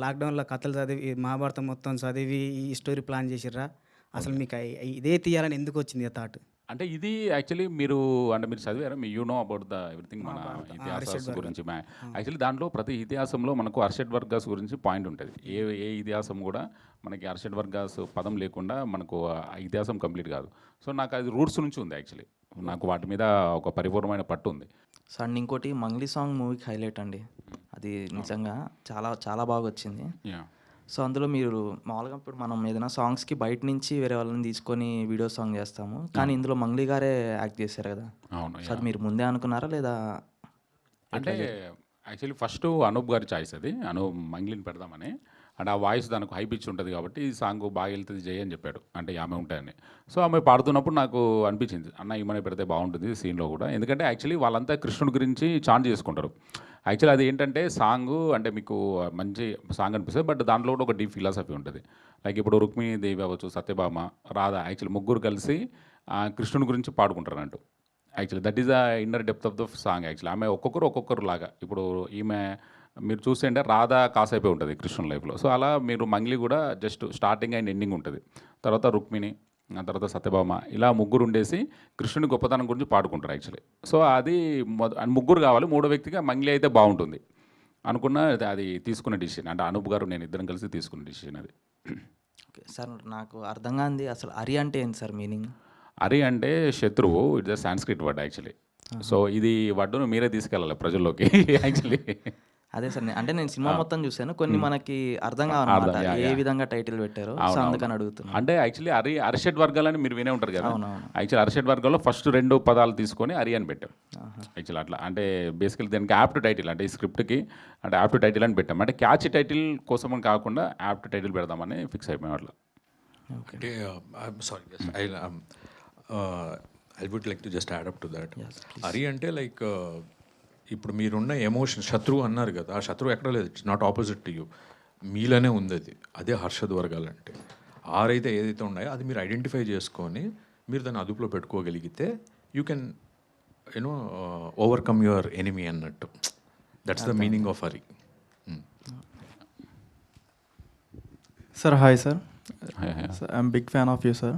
లాక్డౌన్లో కథలు చదివి మహాభారతం మొత్తం చదివి ఈ స్టోరీ ప్లాన్ చేసిర్రా? అసలు మీకు ఇదే తీయాలని ఎందుకు వచ్చింది ఆ థాట్? అంటే ఇది యాక్చువల్లీ మీరు చదివారా, మీ you know about the everything, మన ఇతిహాసాస్ గురించి. యాక్చువల్లీ దాంట్లో ప్రతి ఇతిహాసంలో మనకు హర్షడ్ వర్గాస్ గురించి పాయింట్ ఉంటుంది. ఏ ఇతిహాసం కూడా మనకి హర్షడ్ వర్గాస్ పదం లేకుండా మనకు ఆ ఇతిహాసం కంప్లీట్ కాదు. సో నాకు అది రూట్స్ నుంచి ఉంది యాక్చువల్లీ, నాకు వాటి మీద ఒక పరిపూర్ణమైన పట్టు ఉంది. సో అండ్ ఇంకోటి మంగ్లీ సాంగ్ మూవీకి హైలైట్ అండి, అది నిజంగా చాలా చాలా బాగా వచ్చింది. సో అందులో మీరు మామూలుగా ఇప్పుడు మనం ఏదైనా సాంగ్స్కి బయట నుంచి వేరే వాళ్ళని తీసుకొని వీడియో సాంగ్ చేస్తాము, కానీ ఇందులో మంగ్లీ గారే యాక్ట్ చేశారు కదా. అవును. సో అది మీరు ముందే అనుకున్నారా లేదా? అంటే యాక్చువల్లీ ఫస్ట్ అనూప్ గారి చాయిస్ అది, అనూప్ మంగ్లీని పెడదామని. అంటే ఆ వాయిస్ దానికి హై పిచ్ ఉంటుంది కాబట్టి ఈ సాంగ్ బాగా వెళ్తుంది జయ అని చెప్పాడు, అంటే ఆమె ఉంటాయని. సో ఆమె పాడుతున్నప్పుడు నాకు అనిపించింది, అన్న ఈమె పెడితే బాగుంటుంది సీన్లో కూడా, ఎందుకంటే యాక్చువల్లీ వాళ్ళంతా కృష్ణుడి గురించి చాంట్ చేసుకుంటారు. యాక్చువల్లీ అది ఏంటంటే సాంగ్ అంటే మీకు మంచి సాంగ్ అనిపిస్తుంది, బట్ దాంట్లో కూడా ఒక డీప్ ఫిలాసఫీ ఉంటుంది. లైక్ ఇప్పుడు రుక్మిణీ దేవి అవ్వచ్చు, సత్యభామ, రాధ, యాక్చువల్లీ ముగ్గురు కలిసి కృష్ణుడి గురించి పాడుకుంటారు అన్నట్టు. Actually that is the inner depth of the song. Actually ఆమె ఒక్కొక్కరు లాగా, ఇప్పుడు ఈమె మీరు చూస్తే అంటే రాధా కాసైపోయి ఉంటుంది కృష్ణుని లైఫ్లో. సో అలా మీరు మంగ్లీ కూడా జస్ట్ స్టార్టింగ్ అండ్ ఎండింగ్ ఉంటుంది, తర్వాత రుక్మిణి, ఆ తర్వాత సత్యభామ, ఇలా ముగ్గురు ఉండేసి కృష్ణుని గొప్పతనం గురించి పాడుకుంటారు యాక్చువల్లీ. సో అది ముగ్గురు కావాలి, మూడో వ్యక్తిగా మంగ్లీ అయితే బాగుంటుంది అనుకున్న అది తీసుకున్న డిసిషన్, అంటే అనూప్ గారు నేను ఇద్దరం కలిసి తీసుకున్న డిసిషన్ అది. ఓకే సార్, నాకు అర్థం కాంది అసలు అరి అంటే ఏంటి సార్ మీనింగ్? అరి అంటే శత్రువు, it's a Sanskrit word actually. So ఇది వర్డ్ను మీరే తీసుకెళ్ళాలి ప్రజల్లోకి యాక్చువల్లీ. అదే సార్, అంటే నేను సినిమా మొత్తం చూశాను, కొన్ని మనకి అర్థం కావన్నమాట ఏ విధంగా టైటిల్ పెట్టారో, సో అందుకని అడుగుతున్నాను. అంటే యాక్చువల్లీ అరిషడ్ వర్గాలని మీరు వినే ఉంటారు కదా. అవునవును. యాక్చువల్లీ అరిషడ్ వర్గాల్లో ఫస్ట్ 2 పదాలు తీసుకొని అరి అని పెట్టాం యాక్చువల్లీ. అట్లా అంటే బేసికలీ దానికి యాప్ట్ టైటిల్, అంటే ఈ స్క్రిప్ట్కి అంటే యాప్ట్ టైటిల్ అని పెట్టాం, అంటే క్యాచ్ టైటిల్ కోసం కాకుండా యాప్ట్ టైటిల్ పెడదామని ఫిక్స్ అయిపోయాం అట్లా. అంటే sorry, I would like to just add up to that. అరి అంటే లైక్ ఇప్పుడు మీరున్న ఎమోషన్, శత్రువు అన్నారు కదా, ఆ శత్రువు ఎక్కడ లేదు, it's not opposite to you, మీలోనే ఉంది అది. అదే హర్షద్ వర్గాలు అంటే. ఆరైతే ఏదైతే ఉన్నాయో అది మీరు ఐడెంటిఫై చేసుకొని మీరు దాన్ని అదుపులో పెట్టుకోగలిగితే you can you know overcome your enemy అన్నట్టు. That's the meaning of Hari. Sir hi sir, Hi. I'm big fan of you sir.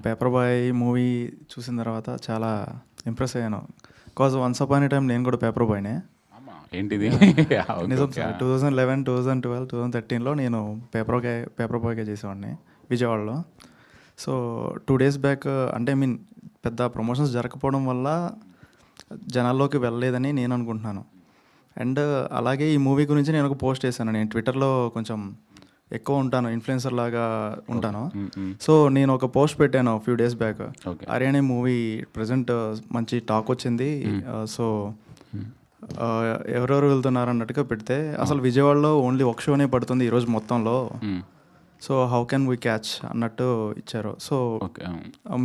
Paper boy movie చూసిన తర్వాత చాలా ఇంప్రెస్ అయ్యాను, because once upon a time నేను కూడా పేపర్ బాయ్నే. ఏంటిది నిజం సార్, 2011, 2012, 2013లో నేను పేపర్ బాయ్గా చేసేవాడిని విజయవాడలో. సో 2 days బ్యాక్, అంటే ఐ మీన్ పెద్ద ప్రమోషన్స్ జరగకపోవడం వల్ల జనాల్లోకి వెళ్ళలేదని నేను అనుకుంటున్నాను. అండ్ అలాగే ఈ మూవీ గురించి నేను ఒక పోస్ట్ చేశాను, నేను ట్విట్టర్లో కొంచెం ఎక్కువ ఉంటాను, ఇన్ఫ్లుయెన్సర్ లాగా ఉంటాను. సో నేను ఒక పోస్ట్ పెట్టాను ఫ్యూ డేస్ బ్యాక్, అరే అనే మూవీ ప్రజెంట్ మంచి టాక్ వచ్చింది, సో ఎవరెవరు వెళ్తున్నారు అన్నట్టుగా పెడితే అసలు విజయవాడలో ఓన్లీ ఒక షోనే పడుతుంది ఈరోజు మొత్తంలో, so how can we catch అన్నట్టు ఇచ్చారు. సో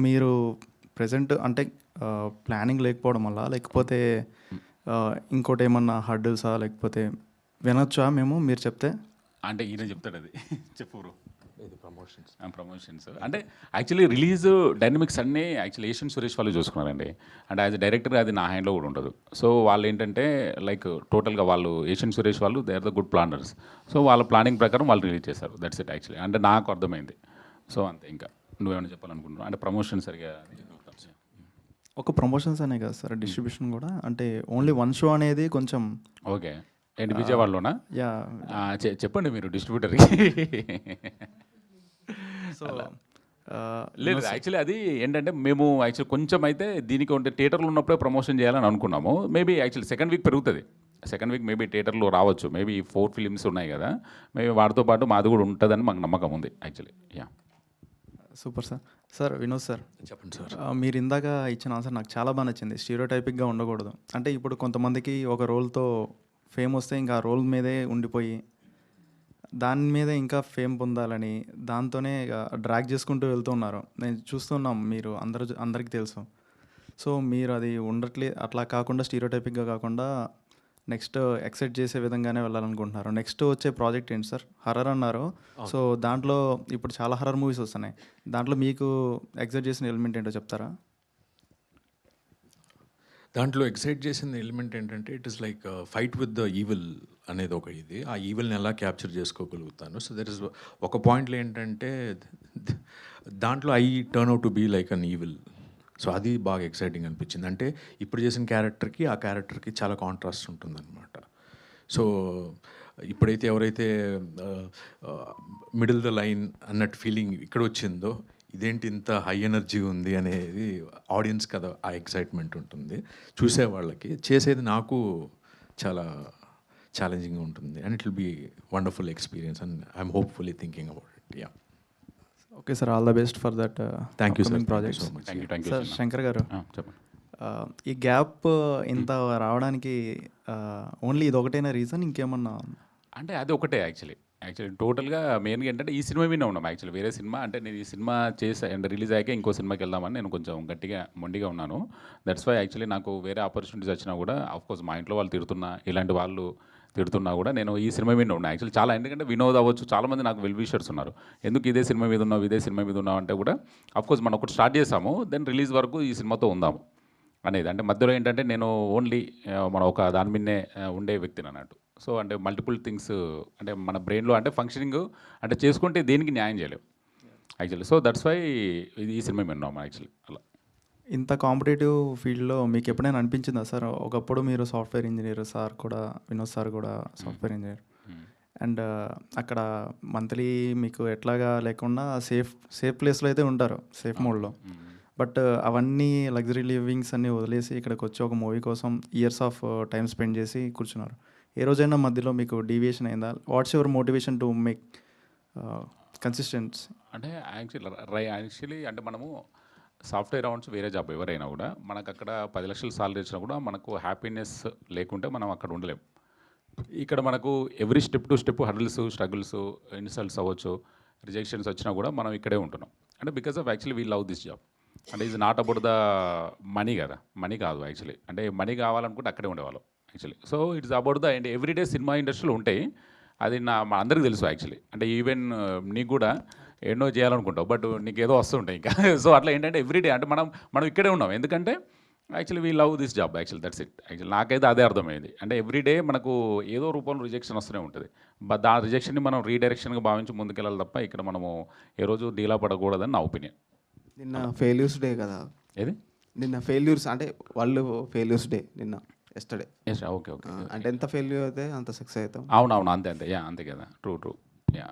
మీరు ప్రజెంట్ అంటే ప్లానింగ్ లేకపోవడం వల్ల, లేకపోతే ఇంకోటి ఏమన్నా హర్డిల్సా, లేకపోతే వినొచ్చా మేము మీరు చెప్తే? అంటే ఈయన చెప్తాడు అది చెప్పు బ్రో. ఇది ప్రమోషన్స్ అంటే యాక్చువల్లీ రిలీజ్ డైనమిక్స్ అన్నీ యాక్చువల్లీ ఏషియన్ సురేష్ వాళ్ళు చూసుకున్నారండి. అంటే యాజ్ డైరెక్టర్ అది నా హ్యాండ్లో కూడా ఉండదు. సో వాళ్ళు ఏంటంటే లైక్ టోటల్గా వాళ్ళు ఏషియన్ సురేష్ వాళ్ళు they are the good planners. So వాళ్ళ ప్లానింగ్ ప్రకారం వాళ్ళు రిలీజ్ చేశారు, దట్స్ ఇట్ యాక్చువల్లీ. అంటే నాకు అర్థమైంది. సో అంతే, ఇంకా నువ్వేమైనా చెప్పాలనుకుంటున్నావు అంటే ప్రమోషన్ సరిగా ఒక ప్రమోషన్స్ అనే కదా సార్ డిస్ట్రిబ్యూషన్ కూడా, అంటే ఓన్లీ వన్ షో అనేది కొంచెం ఓకే. ఏంటి విజయవాడలోనా? యా. చెప్పండి మీరు డిస్ట్రిబ్యూటర్కి. సో లేదు యాక్చువల్లీ అది ఏంటంటే మేము యాక్చువల్లీ కొంచెం అయితే దీనికి ఉంటే థియేటర్లో ఉన్నప్పుడే ప్రమోషన్ చేయాలని అనుకున్నాము. మేబీ యాక్చువల్లీ సెకండ్ వీక్ పెరుగుతుంది. సెకండ్ వీక్ మేబీ థియేటర్లో రావచ్చు. మేబీ 4 ఫిలిమ్స్ ఉన్నాయి కదా, మేబీ వాటితో పాటు మాది కూడా ఉంటుందని మాకు నమ్మకం ఉంది actually. Yeah. Super sir. Sir Vinod sir, చెప్పండి సార్. మీరు ఇందాక ఇచ్చిన ఆన్సర్ నాకు చాలా బాగా నచ్చింది. స్టీరియోటైపిక్గా ఉండకూడదు. అంటే ఇప్పుడు కొంతమందికి ఒక రోల్తో ఫేమ్ వస్తే ఇంకా ఆ రోల్ మీదే ఉండిపోయి దాని మీదే ఇంకా ఫేమ్ పొందాలని దాంతోనే డ్రాగ్ చేసుకుంటూ వెళ్తున్నారు. నేను చూస్తున్నాం, మీరు అందరికీ తెలుసు. సో మీరు అది అట్లా కాకుండా స్టీరియోటైపిక్గా కాకుండా నెక్స్ట్ ఎక్సైట్ చేసే విధంగానే వెళ్ళాలనుకుంటున్నారు. నెక్స్ట్ వచ్చే ప్రాజెక్ట్ ఏంటి సార్? హర్రర్ అన్నారు. సో దాంట్లో ఇప్పుడు చాలా హర్రర్ మూవీస్ వస్తున్నాయి. దాంట్లో మీకు ఎక్సైట్ చేసిన ఎలిమెంట్ ఏంటో చెప్తారా? దాంట్లో ఎక్సైట్ చేసిన ఎలిమెంట్ ఏంటంటే it is like fight with the evil అనేది ఒక ఇది. ఆ ఈవిల్ని ఎలా క్యాప్చర్ చేసుకోగలుగుతాను. సో దర్ ఇస్ ఒక పాయింట్లో ఏంటంటే దాంట్లో I turn out to be like an evil. So అది బాగా ఎక్సైటింగ్ అనిపించింది. అంటే ఇప్పుడు చేసిన క్యారెక్టర్కి ఆ క్యారెక్టర్కి చాలా కాంట్రాస్ట్ ఉంటుందన్నమాట. సో ఇప్పుడైతే ఎవరైతే మిడిల్ ద లైన్ అన్నట్టు ఫీలింగ్ ఇక్కడ వచ్చిందో, ఇదేంటి ఇంత హై ఎనర్జీ ఉంది అనేది ఆడియన్స్ కదా ఆ ఎక్సైట్మెంట్ ఉంటుంది. చూసే వాళ్ళకి చేసేది నాకు చాలా ఛాలెంజింగ్గా ఉంటుంది. And it will be wonderful experience and I'm hopefully thinking about it. Yeah. Okay sir, all the best for that thank you sir. Projects. Thank you sir Shankar garu, చెప్పండి. ఈ గ్యాప్ ఇంత రావడానికి ఓన్లీ ఇది ఒకటైనా రీజన్, ఇంకేమన్నా? అంటే అది ఒకటే యాక్చువల్లీ టోటల్గా మెయిన్గా ఏంటంటే ఈ సినిమా వినే ఉన్నాం యాక్చువల్లీ. వేరే సినిమా అంటే నేను ఈ సినిమా చేసా అండ్ రిలీజ్ అయ్యాక ఇంకో సినిమాకి వెళ్దామని నేను కొంచెం గట్టిగా మొండిగా ఉన్నాను. దట్స్ వై యాక్చువల్లీ నాకు వేరే ఆపర్చునిటీస్ వచ్చినా కూడా ఆఫ్కోర్స్ మా ఇంట్లో వాళ్ళు తిడుతున్నా, ఇలాంటి వాళ్ళు తిడుతున్నా కూడా నేను ఈ సినిమా మీద ఉన్నా యాక్చువల్లీ. చాలా ఎందుకంటే వినోద్ అవ్వచ్చు, చాలామంది నాకు వెల్ విషర్స్ ఉన్నారు. ఎందుకు ఇదే సినిమా మీద ఉన్నావు, ఇదే సినిమా మీద ఉన్నావు అంటే కూడా ఆఫ్కోర్స్ మనం ఒకటి స్టార్ట్ చేసాము, దెన్ రిలీజ్ వరకు ఈ సినిమాతో ఉందాము అనేది. అంటే మధ్యలో ఏంటంటే నేను ఓన్లీ మన ఒక దాని మీదనే ఉండే వ్యక్తిని అన్నట్టు. సో అంటే మల్టిపుల్ థింగ్స్ అంటే మన బ్రెయిన్లో అంటే ఫంక్షనింగ్ అంటే చేసుకుంటే దేనికి న్యాయం చేయలేము యాక్చువల్లీ. సో దట్స్ వై ఈ సినిమా మీద ఉన్నాము యాక్చువల్లీ. అలా ఇంత కాంపిటేటివ్ ఫీల్డ్లో మీకు ఎప్పుడైనా అనిపించిందా సార్? ఒకప్పుడు మీరు సాఫ్ట్వేర్ ఇంజనీర్, సార్ కూడా వినోద్ సార్ కూడా సాఫ్ట్వేర్ ఇంజనీర్, అండ్ అక్కడ మంత్లీ మీకు ఎట్లాగా లేకుండా సేఫ్ ప్లేస్లో అయితే ఉంటారు, సేఫ్ మోడ్లో. బట్ అవన్నీ లగ్జరీ లివింగ్స్ అన్నీ వదిలేసి ఇక్కడికి వచ్చి ఒక మూవీ కోసం ఇయర్స్ ఆఫ్ టైం స్పెండ్ చేసి కూర్చున్నారు. ఏ రోజైనా మధ్యలో మీకు డీవియేషన్ అయిందా? What's your motivation to make consistence? అంటే యాక్చువల్లీ అంటే మనము సాఫ్ట్వేర్ అవ్వచ్చు, వేరే జాబ్ ఎవరైనా కూడా మనకు అక్కడ 10 లక్షలు సాలరీ వచ్చినా కూడా మనకు హ్యాపీనెస్ లేకుంటే మనం అక్కడ ఉండలేం. ఇక్కడ మనకు every step to step hurdles, struggles, insults అవ్వచ్చు, రిజెక్షన్స్ వచ్చినా కూడా మనం ఇక్కడే ఉంటున్నాం. అంటే because of actually we love this job. అంటే is not about the money కదా, మనీ కాదు యాక్చువల్లీ. అంటే మనీ కావాలనుకుంటే అక్కడే ఉండేవాళ్ళం actually. So it's about the and everyday cinema ఇండస్ట్రీలో ఉంటాయి, అది మా అందరికీ తెలుసు యాక్చువల్లీ. అంటే ఈవెన్ నీకు కూడా ఎన్నో చేయాలనుకుంటావు, బట్ నీకు ఏదో వస్తుంటాయి ఇంకా. సో అట్లా ఏంటంటే ఎవ్రీడే అంటే మనం ఇక్కడే ఉన్నాం, ఎందుకంటే actually we love this job actually. That's it actually. నాకైతే అదే అర్థమైంది. అంటే ఎవ్రీడే మనకు ఏదో రూపంలో రిజెక్షన్ వస్తూనే ఉంటుంది, బట్ ఆ రిజెక్షన్ని మనం రీడైరెక్షన్గా భావించి ముందుకెళ్ళాలి తప్ప ఇక్కడ మనము ఏ రోజు డీలా పడకూడదని నా ఒపీనియన్. నిన్న ఫెయిల్యూర్స్ డే కదా, ఏది నిన్న ఫెయిల్యూర్స్ అంటే వాళ్ళు ఫెయిల్యూర్స్ డే నిన్న ఎస్టర్డే. Okay okay. అంటే ఎంత ఫెయిల్యూర్ అయితే అంత సక్సెస్ అవుతాం. అవునవును, అంతే యా, అంతే కదా, true yeah.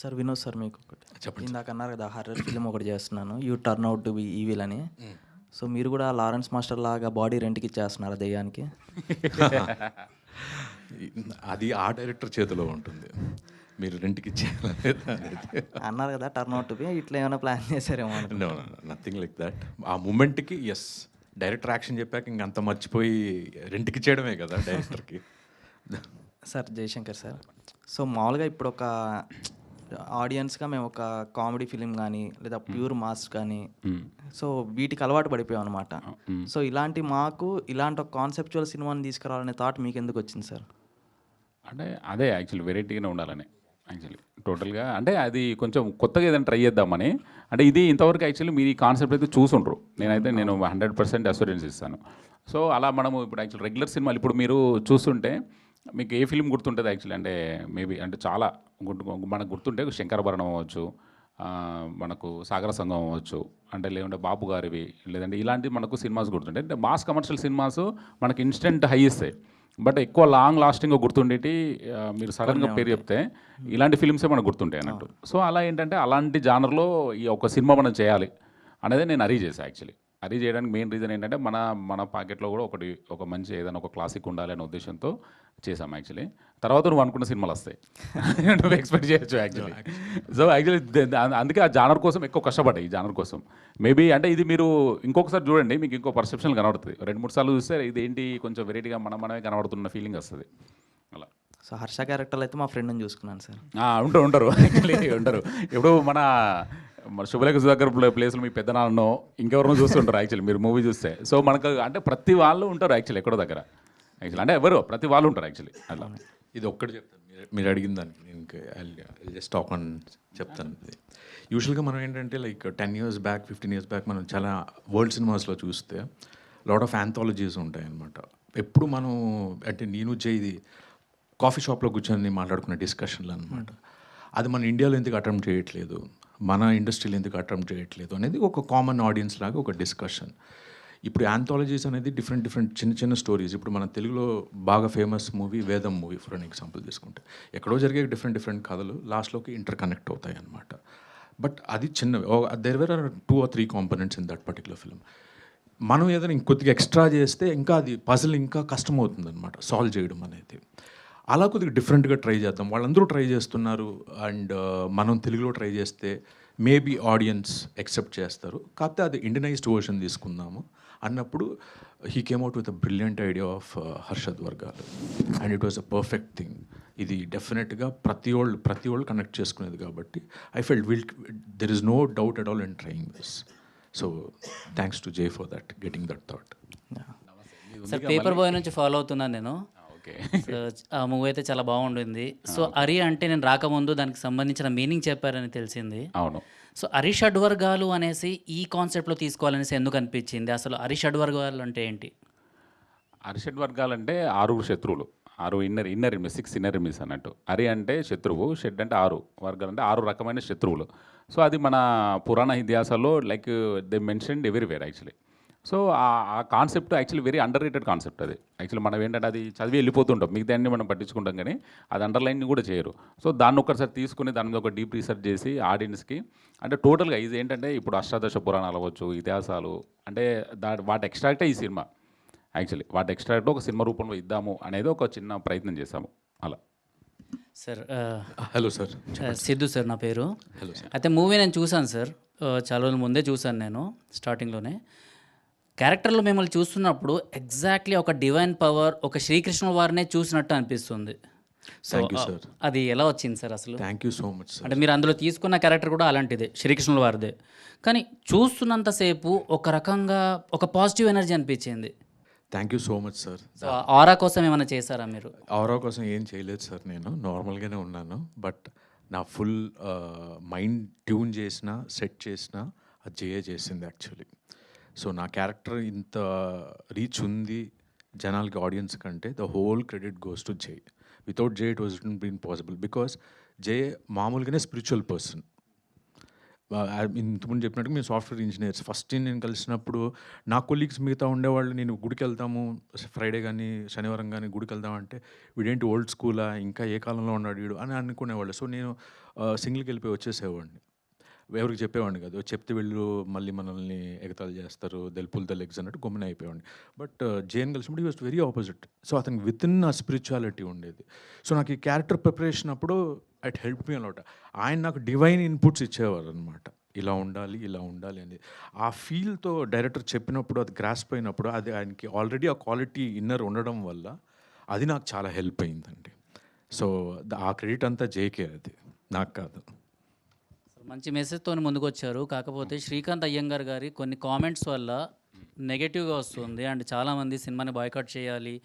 Sir Vinod sir, మీకు ఒకటి చెప్పండి. ఇందాక అన్నారు కదా హర్రర్ ఫిలిం ఒకటి చేస్తున్నాను, you turn out to be evil అని. సో మీరు కూడా లారెన్స్ మాస్టర్ లాగా బాడీ రెంట్కి ఇచ్చేస్తున్నారు దెయ్యానికి? అది ఆ డైరెక్టర్ చేతిలో ఉంటుంది, మీరు రెంట్కి ఇచ్చేయాలి అన్నారు కదా టర్న్ అవుట్ టు బి, ఇట్లా ఏమైనా ప్లాన్ చేశారేమో? Nothing like that. ఆ మూమెంట్కి ఎస్, డైరెక్టర్ యాక్షన్ చెప్పాక ఇంకంత మర్చిపోయి రెంట్కి ఇచ్చేయడమే కదా డైరెక్టర్కి. సార్ జయశంకర్ సార్, సో మామూలుగా ఇప్పుడు ఒక ఆడియన్స్గా మేము ఒక కామెడీ ఫిలిం కానీ లేదా ప్యూర్ మాస్ కానీ సో వీటికి అలవాటు పడిపోయాం అనమాట. సో ఇలాంటి ఇలాంటి ఒక కాన్సెప్చువల్ సినిమాని తీసుకురావాలనే థాట్ మీకు ఎందుకు వచ్చింది సార్? అంటే అదే యాక్చువల్లీ వెరైటీగానే ఉండాలని యాక్చువల్లీ టోటల్గా. అంటే అది కొంచెం కొత్తగా ఏదైనా ట్రై చేద్దామని. అంటే ఇది ఇంతవరకు యాక్చువల్లీ మీరు ఈ కాన్సెప్ట్ అయితే చూసుండ్రు, నేను 100% అష్యూరెన్స్ ఇస్తాను. సో అలా మనము ఇప్పుడు యాక్చువల్ రెగ్యులర్ సినిమాలు ఇప్పుడు మీరు చూస్తుంటే మీకు ఏ ఫిలిం గుర్తుంటుంది యాక్చువల్లీ? అంటే మేబీ అంటే చాలా మనకు గుర్తుంటే శంకరాభరణం అవ్వచ్చు, మనకు సాగర సంఘం అవ్వచ్చు, అంటే లేదంటే బాపు గారివి, లేదంటే ఇలాంటి మనకు సినిమాస్ గుర్తుంటాయి. అంటే మాస్ కమర్షియల్ సినిమాస్ మనకి ఇన్స్టెంట్ హై ఇస్తాయి, బట్ ఎక్కువ లాంగ్ లాస్టింగ్గా గుర్తుండేటి మీరు సడన్గా పేరు చెప్తే ఇలాంటి ఫిలిమ్సే మనకు గుర్తుంటాయి అన్నట్టు. సో అలా ఏంటంటే అలాంటి జానర్లో ఈ ఒక సినిమా మనం చేయాలి అనేది నేను అరీ చేశాను. యాక్చువల్లీ అరీ చేయడానికి మెయిన్ రీజన్ ఏంటంటే మన పాకెట్లో కూడా ఒక మంచి ఏదైనా ఒక క్లాసిక్ ఉండాలి అనే ఉద్దేశంతో చేసాం యాక్చువల్లీ. తర్వాత నువ్వు అనుకున్న సినిమాలు వస్తాయి, నువ్వు ఎక్స్పెక్ట్ చేయొచ్చు యాక్చువల్లీ. సో యాక్చువల్లీ అందుకే ఆ జానర్ కోసం ఎక్కువ కష్టపడ్డాయి. ఈ జానర్ కోసం మేబీ అంటే ఇది మీరు ఇంకొకసారి చూడండి, మీకు ఇంకో పర్సెప్షన్ కనబడుతుంది. 2-3 సార్లు చూస్తే ఇది ఏంటి కొంచెం వెరైటీగా మనమే కనబడుతున్న ఫీలింగ్ వస్తుంది అలా. సో హర్ష క్యారెక్టర్లో అయితే మా ఫ్రెండ్ని చూసుకున్నాను సార్. ఉంటారు యాక్చువల్లీ ఉంటారు. ఇప్పుడు మన శుభలేఖ సుధాకర్ ప్లేస్లో మీ పెద్దనాన్నో ఇంకెవరినో చూస్తుంటారు యాక్చువల్లీ మీరు మూవీ చూస్తే. సో మనకు అంటే ప్రతి వాళ్ళు ఉంటారు యాక్చువల్లీ ఎక్కడో దగ్గర యాక్చువల్లీ, అంటే ఎవరు ప్రతి వాళ్ళు ఉంటారు యాక్చువల్లీ అలా. ఇది ఒక్కటి చెప్తాను, మీరు అడిగిన దానికి నేను జస్ట్ టాక్ ఆన్ చెప్తాను. యూజువల్గా మనం ఏంటంటే like 10 years back 15 years back మనం చాలా వరల్డ్ సినిమాస్లో చూస్తే లాట్ ఆఫ్ యాంథాలజీస్ ఉంటాయి అన్నమాట. ఎప్పుడు మనం అంటే నేను ఇది కాఫీ షాప్లో కూర్చొని మాట్లాడుకునే డిస్కషన్లు అనమాట. అది మన ఇండియాలో ఎందుకు అటెంప్ట్ చేయట్లేదు, మన ఇండస్ట్రీలో ఎందుకు అటెంప్ట్ చేయట్లేదు అనేది ఒక కామన్ ఆడియన్స్ లాగా ఒక డిస్కషన్. ఇప్పుడు యాంథాలజీస్ అనేది డిఫరెంట్ చిన్న చిన్న స్టోరీస్. ఇప్పుడు మన తెలుగులో బాగా ఫేమస్ మూవీ వేదం మూవీ ఫర్ అన్ ఎగ్జాంపుల్ తీసుకుంటే ఎక్కడో జరిగే డిఫరెంట్ కథలు లాస్ట్లోకి ఇంటర్ కనెక్ట్ అవుతాయి అన్నమాట. బట్ అది చిన్నవి. There were 2 or 3 components in that particular film. మనం ఏదైనా ఇంకొద్దిగా ఎక్స్ట్రా చేస్తే ఇంకా అది పజిల్ ఇంకా కష్టమవుతుంది అనమాట సాల్వ్ చేయడం అనేది. అలా కొద్దిగా డిఫరెంట్గా ట్రై చేద్దాం. వాళ్ళందరూ ట్రై చేస్తున్నారు అండ్ మనం తెలుగులో ట్రై చేస్తే మేబీ ఆడియన్స్ యాక్సెప్ట్ చేస్తారు. కాకపోతే అది ఇండియనైజ్డ్ వర్షన్ తీసుకుందాము అన్నప్పుడు he came out with a brilliant idea of Harshad వర్గాలు and it was a perfect thing. ఇది డెఫినెట్గా ప్రతి వాళ్ళు కనెక్ట్ చేసుకునేది కాబట్టి I felt there is no doubt at all in trying this. So thanks to J for that getting that thought. Sir paper boy నుంచి ఫాలో అవుతున్నాను నేను. సో ఆ మూవీ అయితే చాలా బాగుండింది. సో అరి అంటే నేను రాకముందు దానికి సంబంధించిన మీనింగ్ చెప్పారని తెలిసింది. అవును. సో అరి షడ్వర్గాలు అనేసి ఈ కాన్సెప్ట్లో తీసుకోవాలనేసి ఎందుకు అనిపించింది? అసలు అరి షడ్వర్గాలు అంటే ఏంటి? అరిషడ్ వర్గాలు అంటే 6 శత్రువులు, 6 ఇన్నర్ ఎనిమిస్, 6 ఇన్నర్ ఎనిమిస్ అన్నట్టు. అరి అంటే శత్రువు, షెడ్ అంటే 6 వర్గాలు అంటే 6 రకమైన శత్రువులు. సో అది మన పురాణ ఇతిహాసాల్లో like they mentioned everywhere actually. So ఆ concept actually very underrated concept అది. యాక్చువల్లీ మనం ఏంటంటే అది చదివి వెళ్ళిపోతుంటాం, మిగతా అన్ని మనం పట్టించుకుంటాం కానీ అది అండర్లైన్ కూడా చేయరు. సో దాన్ని ఒకసారి తీసుకుని దాని మీద ఒక డీప్ రీసెర్చ్ చేసి ఆడియన్స్కి అంటే టోటల్గా ఇది ఏంటంటే ఇప్పుడు అష్టాదశ పురాణాలు అవ్వచ్చు, ఇతిహాసాలు అంటే వాటి ఎక్స్ట్రాక్టే ఈ సినిమా యాక్చువల్లీ. వాటి ఎక్స్ట్రాక్ట్ ఒక సినిమా రూపంలో ఇద్దాము అనేది ఒక చిన్న ప్రయత్నం చేశాము అలా. Sir hello sir. Siddhu sir నా పేరు. Hello sir. అయితే మూవీ నేను చూశాను సార్, చాలా రోజుల ముందే చూశాను నేను స్టార్టింగ్లోనే. క్యారెక్టర్లో మిమ్మల్ని చూస్తున్నప్పుడు ఎగ్జాక్ట్లీ ఒక డివైన్ పవర్, ఒక శ్రీకృష్ణుల వారినే చూసినట్టు అనిపిస్తుంది. సో అది ఎలా వచ్చింది సార్ అసలు? Thank you so much sir. అంటే మీరు అందులో తీసుకున్న క్యారెక్టర్ కూడా అలాంటిదే, శ్రీకృష్ణుల వారిదే. కానీ చూస్తున్నంతసేపు ఒక రకంగా ఒక పాజిటివ్ ఎనర్జీ అనిపించింది. Thank you so much sir. So ఆరా కోసం ఏమైనా చేశారా మీరు? ఆరా కోసం ఏం చేయలేదు సార్, నేను నార్మల్గానే ఉన్నాను. బట్ నా ఫుల్ మైండ్ ట్యూన్ చేసిన సెట్ చేసిన అది జయ చేసింది యాక్చువల్లీ. సో నా క్యారెక్టర్ ఇంత రీచ్ ఉంది జనాలకి, ఆడియన్స్ కంటే the whole credit goes to Jai. Without Jai it was been possible because Jai మామూలుగానే స్పిరిచువల్ పర్సన్. ఇంతకుముందు చెప్పినట్టు మేము సాఫ్ట్వేర్ ఇంజనీర్స్. ఫస్ట్ నేను కలిసినప్పుడు నా కొలీగ్స్ మిగతా ఉండేవాళ్ళు, నేను గుడికి వెళ్తాము ఫ్రైడే కానీ శనివారం కానీ గుడికి వెళ్దామంటే వీడేంటి ఓల్డ్ స్కూలా, ఇంకా ఏ కాలంలో ఉన్నాడు వీడు అని అనుకునేవాళ్ళు. సో నేను సింగిల్కి వెళ్ళిపోయి వచ్చేసేవాడిని, ఎవరికి చెప్పేవాడిని కాదు. చెప్తే వీళ్ళు మళ్ళీ మనల్ని ఎగతాళి చేస్తారు, దెల్పుల్ ద లెగ్స్ అన్నట్టు గమ్మున అయిపోయేవాడిని. బట్ జైన్ కలిసినప్పుడు ఈ వాజ్ వెరీ ఆపోజిట్. సో అతనికి విత్ ఇన్ ఆ స్పిరిచువాలిటీ ఉండేది. సో నాకు ఈ క్యారెక్టర్ ప్రిపరేషన్ అప్పుడు ఇట్ హెల్ప్ మీ అలాట్. ఆయన నాకు డివైన్ ఇన్పుట్స్ ఇచ్చేవారు అనమాట, ఇలా ఉండాలి ఇలా ఉండాలి అని. ఆ ఫీల్తో డైరెక్టర్ చెప్పినప్పుడు అది గ్రాస్ప్ అయినప్పుడు అది ఆయనకి ఆల్రెడీ ఆ క్వాలిటీ ఇన్నర్ ఉండడం వల్ల అది నాకు చాలా హెల్ప్ అయిందండి. సో ఆ క్రెడిట్ అంతా జేకే, అది నాకు కాదు. మంచి మెసేజ్తో ముందుకు వచ్చారు. కాకపోతే శ్రీకాంత్ అయ్యంగార్ గారి కొన్ని కామెంట్స్ వల్ల నెగటివ్గా వస్తుంది అండ్ చాలామంది సినిమాని బాయ్కాట్ చేయాలి,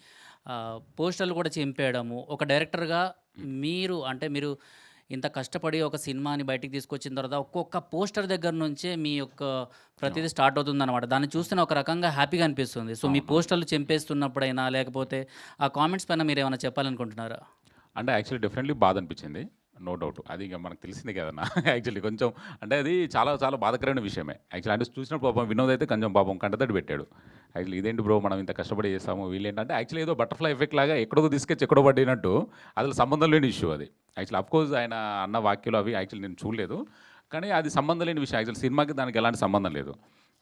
పోస్టర్లు కూడా చింపేయడము. ఒక డైరెక్టర్గా మీరు ఇంత కష్టపడి ఒక సినిమాని బయటికి తీసుకొచ్చిన తర్వాత ఒక్కొక్క పోస్టర్ దగ్గర నుంచే మీ యొక్క ప్రతిదీ స్టార్ట్ అవుతుంది అనమాట. దాన్ని చూస్తేనే ఒక రకంగా హ్యాపీగా అనిపిస్తుంది. సో మీ పోస్టర్లు చింపేస్తున్నప్పుడైనా లేకపోతే ఆ కామెంట్స్ పైన మీరు ఏమైనా చెప్పాలనుకుంటున్నారా? అంటే యాక్చువల్లీ డెఫినెట్లీ బాధ అనిపించింది. No doubt. అది ఇక మనకు తెలిసిందే కదన్నా. యాక్చువల్లీ కొంచెం అంటే అది చాలా చాలా బాధాకరమైన విషయమే. యాక్చువల్లీ అంటే చూసినప్పుడు పాపం వినోద్ అయితే కొంచెం పాపం కంటతడి పెట్టాడు. యాక్చువల్లీ ఇదేంటి బ్రో మనం ఇంత కష్టపడి చేస్తాము వీళ్ళేంటంటే యాక్చువల్లీ ఏదో బటర్ఫ్లై ఎఫెక్ట్ లాగా ఎక్కడో తీసుకొచ్చి ఎక్కడో పడినట్టు అసలు సంబంధం లేని ఇష్యూ అది. యాక్చువల్లీ అఫ్కోర్స్ ఆయన అన్న వాక్యాలు అవి యాక్చువల్లీ నేను చూడలేదు, కానీ అది సంబంధం లేని విషయం. యాక్చువల్లీ సినిమాకి దానికి ఎలాంటి సంబంధం లేదు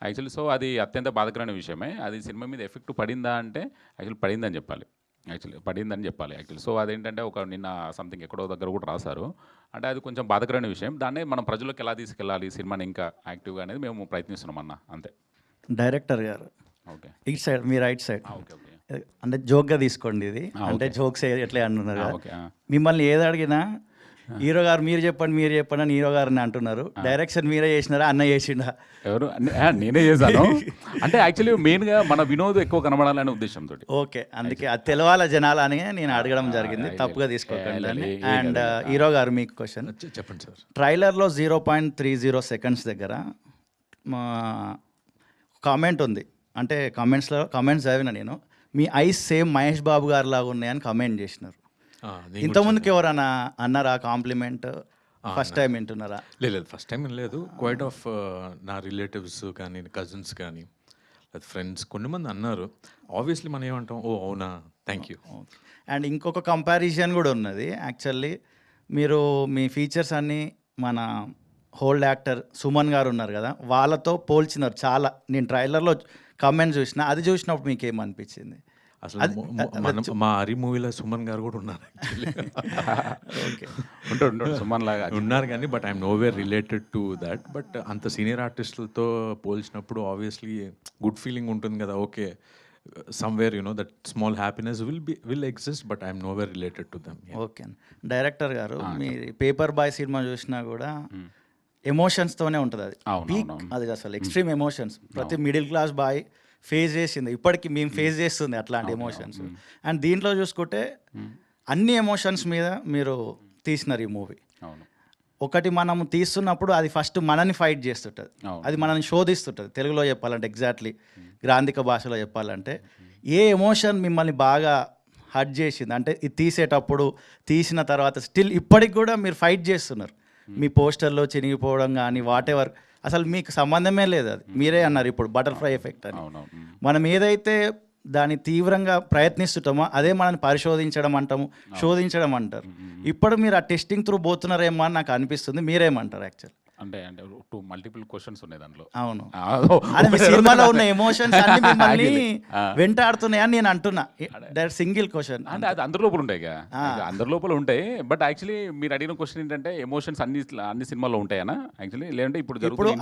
యాక్చువల్లీ. సో అది అత్యంత బాధాకరమైన విషయమే. అది సినిమా మీద ఎఫెక్ట్ పడిందా అంటే యాక్చువల్లీ పడిందని చెప్పాలి. యాక్చువల్లీ. సో అదేంటంటే ఒక నిన్న సంథింగ్ ఎక్కడో దగ్గర కూడా రాశారు. అంటే అది కొంచెం బాధాకరమైన విషయం. దాన్నే మనం ప్రజల్లోకి ఎలా తీసుకెళ్ళాలి సినిమాని ఇంకా యాక్టివ్గా అనేది మేము ప్రయత్నిస్తున్నాం అన్న, అంతే. డైరెక్టర్ గారు ఓకే. ఇటు సైడ్, మీ రైట్ సైడ్. ఓకే ఓకే అంటే జోక్గా తీసుకోండి ఇది. అంటే జోక్స్ ఎట్లా అంటున్నారు కదా. ఓకే. మిమ్మల్ని ఏది అడిగినా హీరో గారు మీరు చెప్పండి అని హీరో గారిని అంటున్నారు. డైరెక్షన్ మీరే చేసినారా, అన్న చేసిండా? ఎవరు? నేనే చేశాను. అంటే యాక్చువల్లీ మెయిన్గా మన వినోద్ ఎక్కువ కనబడాలనే ఉద్దేశంతో. ఓకే, అందుకే అది తెలవాల జనాలు అని నేను అడగడం జరిగింది. తప్పుగా తీసుకోకండి. అండ్ హీరో గారు మీకు క్వశ్చన్ చెప్పండి సార్. ట్రైలర్లో 0.30 సెకండ్స్ దగ్గర మా కామెంట్ ఉంది. అంటే కామెంట్స్ చదివిన నేను, మీ ఐస్ సేమ్ మహేష్ బాబు గారు లాగా ఉన్నాయని కామెంట్ చేసినారు. ఇంతకుముందుకు ఎవరన్నా అన్నారా కాంప్లిమెంట్? ఫస్ట్ టైం వింటున్నారా? లేదు, ఫస్ట్ టైం లేదు. క్వైట్ ఆఫ్ నా రిలేటివ్స్ కానీ కజిన్స్ కానీ ఫ్రెండ్స్ కొంతమంది అన్నారు. ఆబ్వియస్లీ మనం ఏమంటాం, ఓ అవునా, థ్యాంక్ యూ. అండ్ ఇంకొక కంపారిజన్ కూడా ఉన్నది. యాక్చువల్లీ మీరు మీ ఫీచర్స్ అన్నీ మన హోల్డ్ యాక్టర్ సుమన్ గారు ఉన్నారు కదా, వాళ్ళతో పోల్చినారు చాలా. నేను ట్రైలర్లో కామెంట్ చూసిన, అది చూసినప్పుడు మీకు ఏమనిపించింది? అసలు మా హరి మూవీలో సుమన్ గారు కూడా ఉన్నారు. సుమన్ లాగా ఉన్నారు కానీ but I'm nowhere related to that. But అంత సీనియర్ ఆర్టిస్టులతో పోల్చినప్పుడు ఆబ్వియస్లీ గుడ్ ఫీలింగ్ ఉంటుంది కదా. Okay, somewhere that small happiness will exist, but I'm nowhere related to them. Okay. Director గారు మీ పేపర్ బాయ్ సినిమా చూసినా కూడా ఎమోషన్స్తోనే ఉంటుంది. అది పీక్, అది అసలు ఎక్స్ట్రీమ్ ఎమోషన్స్. ప్రతి మిడిల్ క్లాస్ బాయ్ ఫేస్ చేసింది, ఇప్పటికి మేము ఫేస్ చేస్తుంది అట్లాంటి ఎమోషన్స్. అండ్ దీంట్లో చూసుకుంటే అన్ని ఎమోషన్స్ మీద మీరు తీసినారు ఈ మూవీ. ఒకటి మనం తీస్తున్నప్పుడు అది ఫస్ట్ మనని ఫైట్ చేస్తుంటుంది, అది మనల్ని శోధిస్తుంటుంది. తెలుగులో చెప్పాలంటే ఎగ్జాక్ట్లీ గ్రాంధిక భాషలో చెప్పాలంటే ఏ ఎమోషన్ మిమ్మల్ని బాగా హర్ట్ చేసింది? అంటే ఇది తీసేటప్పుడు, తీసిన తర్వాత స్టిల్ ఇప్పటికి కూడా మీరు ఫైట్ చేస్తున్నారు. మీ పోస్టర్లో చినిగిపోవడం కానీ వాట్ ఎవర్, అసలు మీకు సంబంధమే లేదు. అది మీరే అన్నారు ఇప్పుడు బటర్ఫ్లై ఎఫెక్ట్ అని. మనం ఏదైతే దాన్ని తీవ్రంగా ప్రయత్నిస్తుంటామో అదే మనల్ని పరిశోధించడం అంటాము, శోధించడం అంటారు. ఇప్పుడు మీరు ఆ టెస్టింగ్ త్రూ పోతున్నారేమో అని నాకు అనిపిస్తుంది. మీరేమంటారు? యాక్చువల్ అంటే టూ మల్టిపుల్ క్వశ్చన్స్ ఉన్నాయి దాంట్లో. అవును, అంటే సినిమాలో ఉన్న ఎమోషన్స్ అన్ని మిమ్మల్ని వెంటాడుతున్నాయని నేను అంటున్నా. That single question. అంటే అది అందరి లోపల ఉంటాయి కదా, అందరి లోపల ఉంటాయి. బట్ యాక్చువల్లీ మీరు అడిగిన క్వశ్చన్ ఏంటంటే ఎమోషన్స్ అన్ని సినిమాలో ఉంటాయనా యాక్చువల్లీ, లేదంటే ఇప్పుడు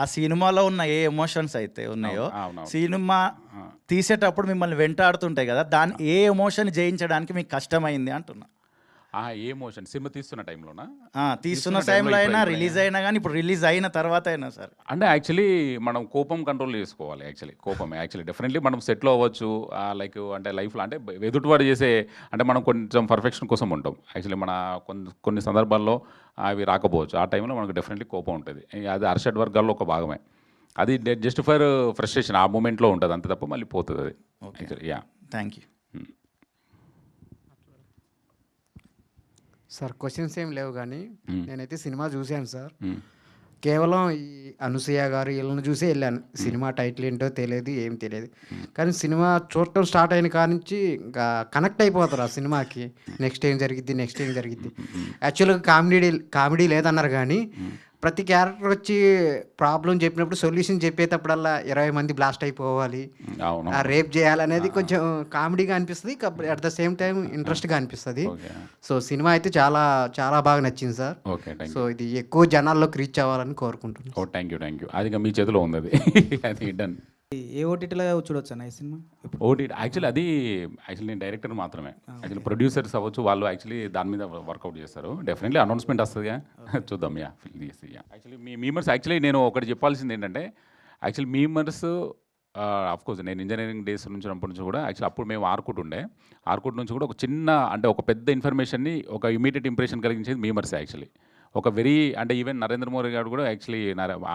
ఆ సినిమాలో ఉన్న ఏ ఎమోషన్స్ అయితే ఉన్నాయో సినిమా తీసేటప్పుడు మిమ్మల్ని వెంటాడుతుంటాయి కదా, దాన్ని ఏ ఎమోషన్ జయించడానికి మీకు కష్టమైంది అంటున్నా. ఏ ఎమోషన్ సినిమా తీస్తున్న టైంలోనా? తీస్తున్న టైంలో అయినా, రిలీజ్ అయినా కానీ, ఇప్పుడు రిలీజ్ అయిన తర్వాత అయినా సార్. అంటే యాక్చువల్లీ మనం కోపం కంట్రోల్ చేసుకోవాలి. కోపం యాక్చువల్లీ డెఫినెట్లీ మనం సెటిల్ అవ్వచ్చు. లైక్ అంటే లైఫ్లో అంటే ఎదుటివాడు చేసే అంటే మనం కొంచెం పర్ఫెక్షన్ కోసం ఉంటాం. యాక్చువల్లీ మన కొన్ని సందర్భాల్లో అవి రాకపోవచ్చు. ఆ టైంలో మనకు డెఫినెట్లీ కోపం ఉంటుంది. అది అర్షడ్ వర్గాల్లో ఒక భాగమే. అది జస్ట్ ఫర్ ఫ్రస్ట్రేషన్ ఆ మూమెంట్లో ఉంటుంది, అంతే తప్ప మళ్ళీ పోతుంది అది. Okay, thank you sir. Questions ఏం లేవు కానీ నేనైతే సినిమా చూశాను సార్. కేవలం ఈ అనసూయ గారు వీళ్ళని చూసే వెళ్ళాను. సినిమా టైటిల్ ఏంటో తెలియదు, ఏం తెలియదు. కానీ సినిమా చూడటం స్టార్ట్ అయిన కాడ నుంచి ఇంకా కనెక్ట్ అయిపోతారు ఆ సినిమాకి. నెక్స్ట్ ఏం జరిగిద్ది. యాక్చువల్గా కామెడీ లేదన్నారు కానీ ప్రతి క్యారెక్టర్ వచ్చి ప్రాబ్లం చెప్పినప్పుడు సొల్యూషన్ చెప్పేటప్పుడల్లా 20 మంది బ్లాస్ట్ అయిపోవాలి, రేప్ చేయాలనేది కొంచెం కామెడీగా అనిపిస్తుంది, అట్ ద సేమ్ టైం ఇంట్రెస్ట్గా అనిపిస్తుంది. సో సినిమా అయితే చాలా చాలా బాగా నచ్చింది సార్. సో ఇది ఎక్కువ జనాల్లోకి రీచ్ అవ్వాలని కోరుకుంటున్నాను. Thank you. అది మీ చేతిలో ఉంది, అది డన్. ఏ ఓటీటీలో చూడొచ్చు అన్న ఈ సినిమా? ఓటీటీ యాక్చువల్లీ నేను డైరెక్టర్ మాత్రమే. యాక్చువల్లీ ప్రొడ్యూసర్స్ అవ్వచ్చు, వాళ్ళు యాక్చువల్లీ దాని మీద వర్కౌట్ చేస్తారు. డెఫినెట్లీ అనౌన్స్మెంట్ వస్తుందిగా, చూద్దాం. యాక్చువల్లీ మీ మీమర్స్ యాక్చువల్లీ నేను ఒకటి చెప్పాల్సింది ఏంటంటే యాక్చువల్లీ మీమర్స్ అఫ్కోర్స్ నేను ఇంజనీరింగ్ డేస్ నుంచినప్పటి నుంచి కూడా యాక్చువల్లీ అప్పుడు మేము ఆర్కుట్ నుంచి కూడా ఒక చిన్న అంటే ఒక పెద్ద ఇన్ఫర్మేషన్ని ఒక ఇమీడియట్ ఇంప్రెషన్ కలిగించేది మీమర్స్. యాక్చువల్లీ ఒక వెరీ అంటే ఈవెన్ నరేంద్ర మోడీ గారు కూడా యాక్చువల్లీ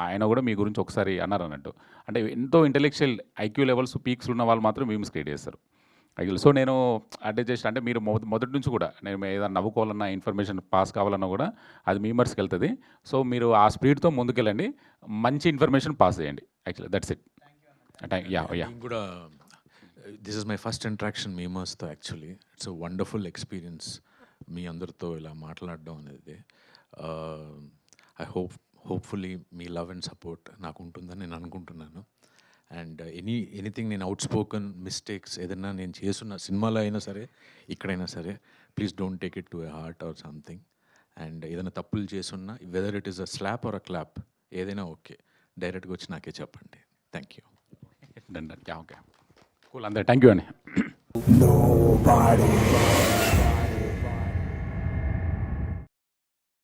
ఆయన కూడా మీ గురించి ఒకసారి అన్నారు అన్నట్టు. అంటే ఎంతో ఇంటెలెక్చువల్ ఐక్యూ లెవెల్స్ పీక్స్ ఉన్న వాళ్ళు మాత్రం మీమ్స్ క్రియేట్ చేస్తారు. యాక్చువల్ సో నేను అంటే జస్ట్ అంటే మీరు మొదటి నుంచి కూడా నేను ఏదైనా నవ్వుకోవాలన్నా ఇన్ఫర్మేషన్ పాస్ కావాలన్నా కూడా అది మీ మర్స్కి వెళ్తుంది. సో మీరు ఆ స్పీడ్తో ముందుకెళ్ళండి, మంచి ఇన్ఫర్మేషన్ పాస్ చేయండి. Actually that's it. యా నేను కూడా this is my first interaction మీమర్స్తో. Actually it's a wonderful experience మీ అందరితో ఇలా మాట్లాడడం అనేది. ఐ హోప్ఫుల్లీ మీ లవ్ అండ్ సపోర్ట్ నాకు ఉంటుందని నేను అనుకుంటున్నాను. అండ్ ఎనీథింగ్ నేను అవుట్ స్పోకన్ మిస్టేక్స్ ఏదైనా నేను చేస్తున్న సినిమాలో అయినా సరే ఇక్కడైనా సరే please don't take it to a heart or something. And ఏదైనా తప్పులు చేస్తున్నా whether it is a slab are a clap ఏదైనా ఓకే, డైరెక్ట్గా వచ్చి నాకే చెప్పండి. Thank you. ఓకే కూల్ అందరూ థ్యాంక్ యూ అండి.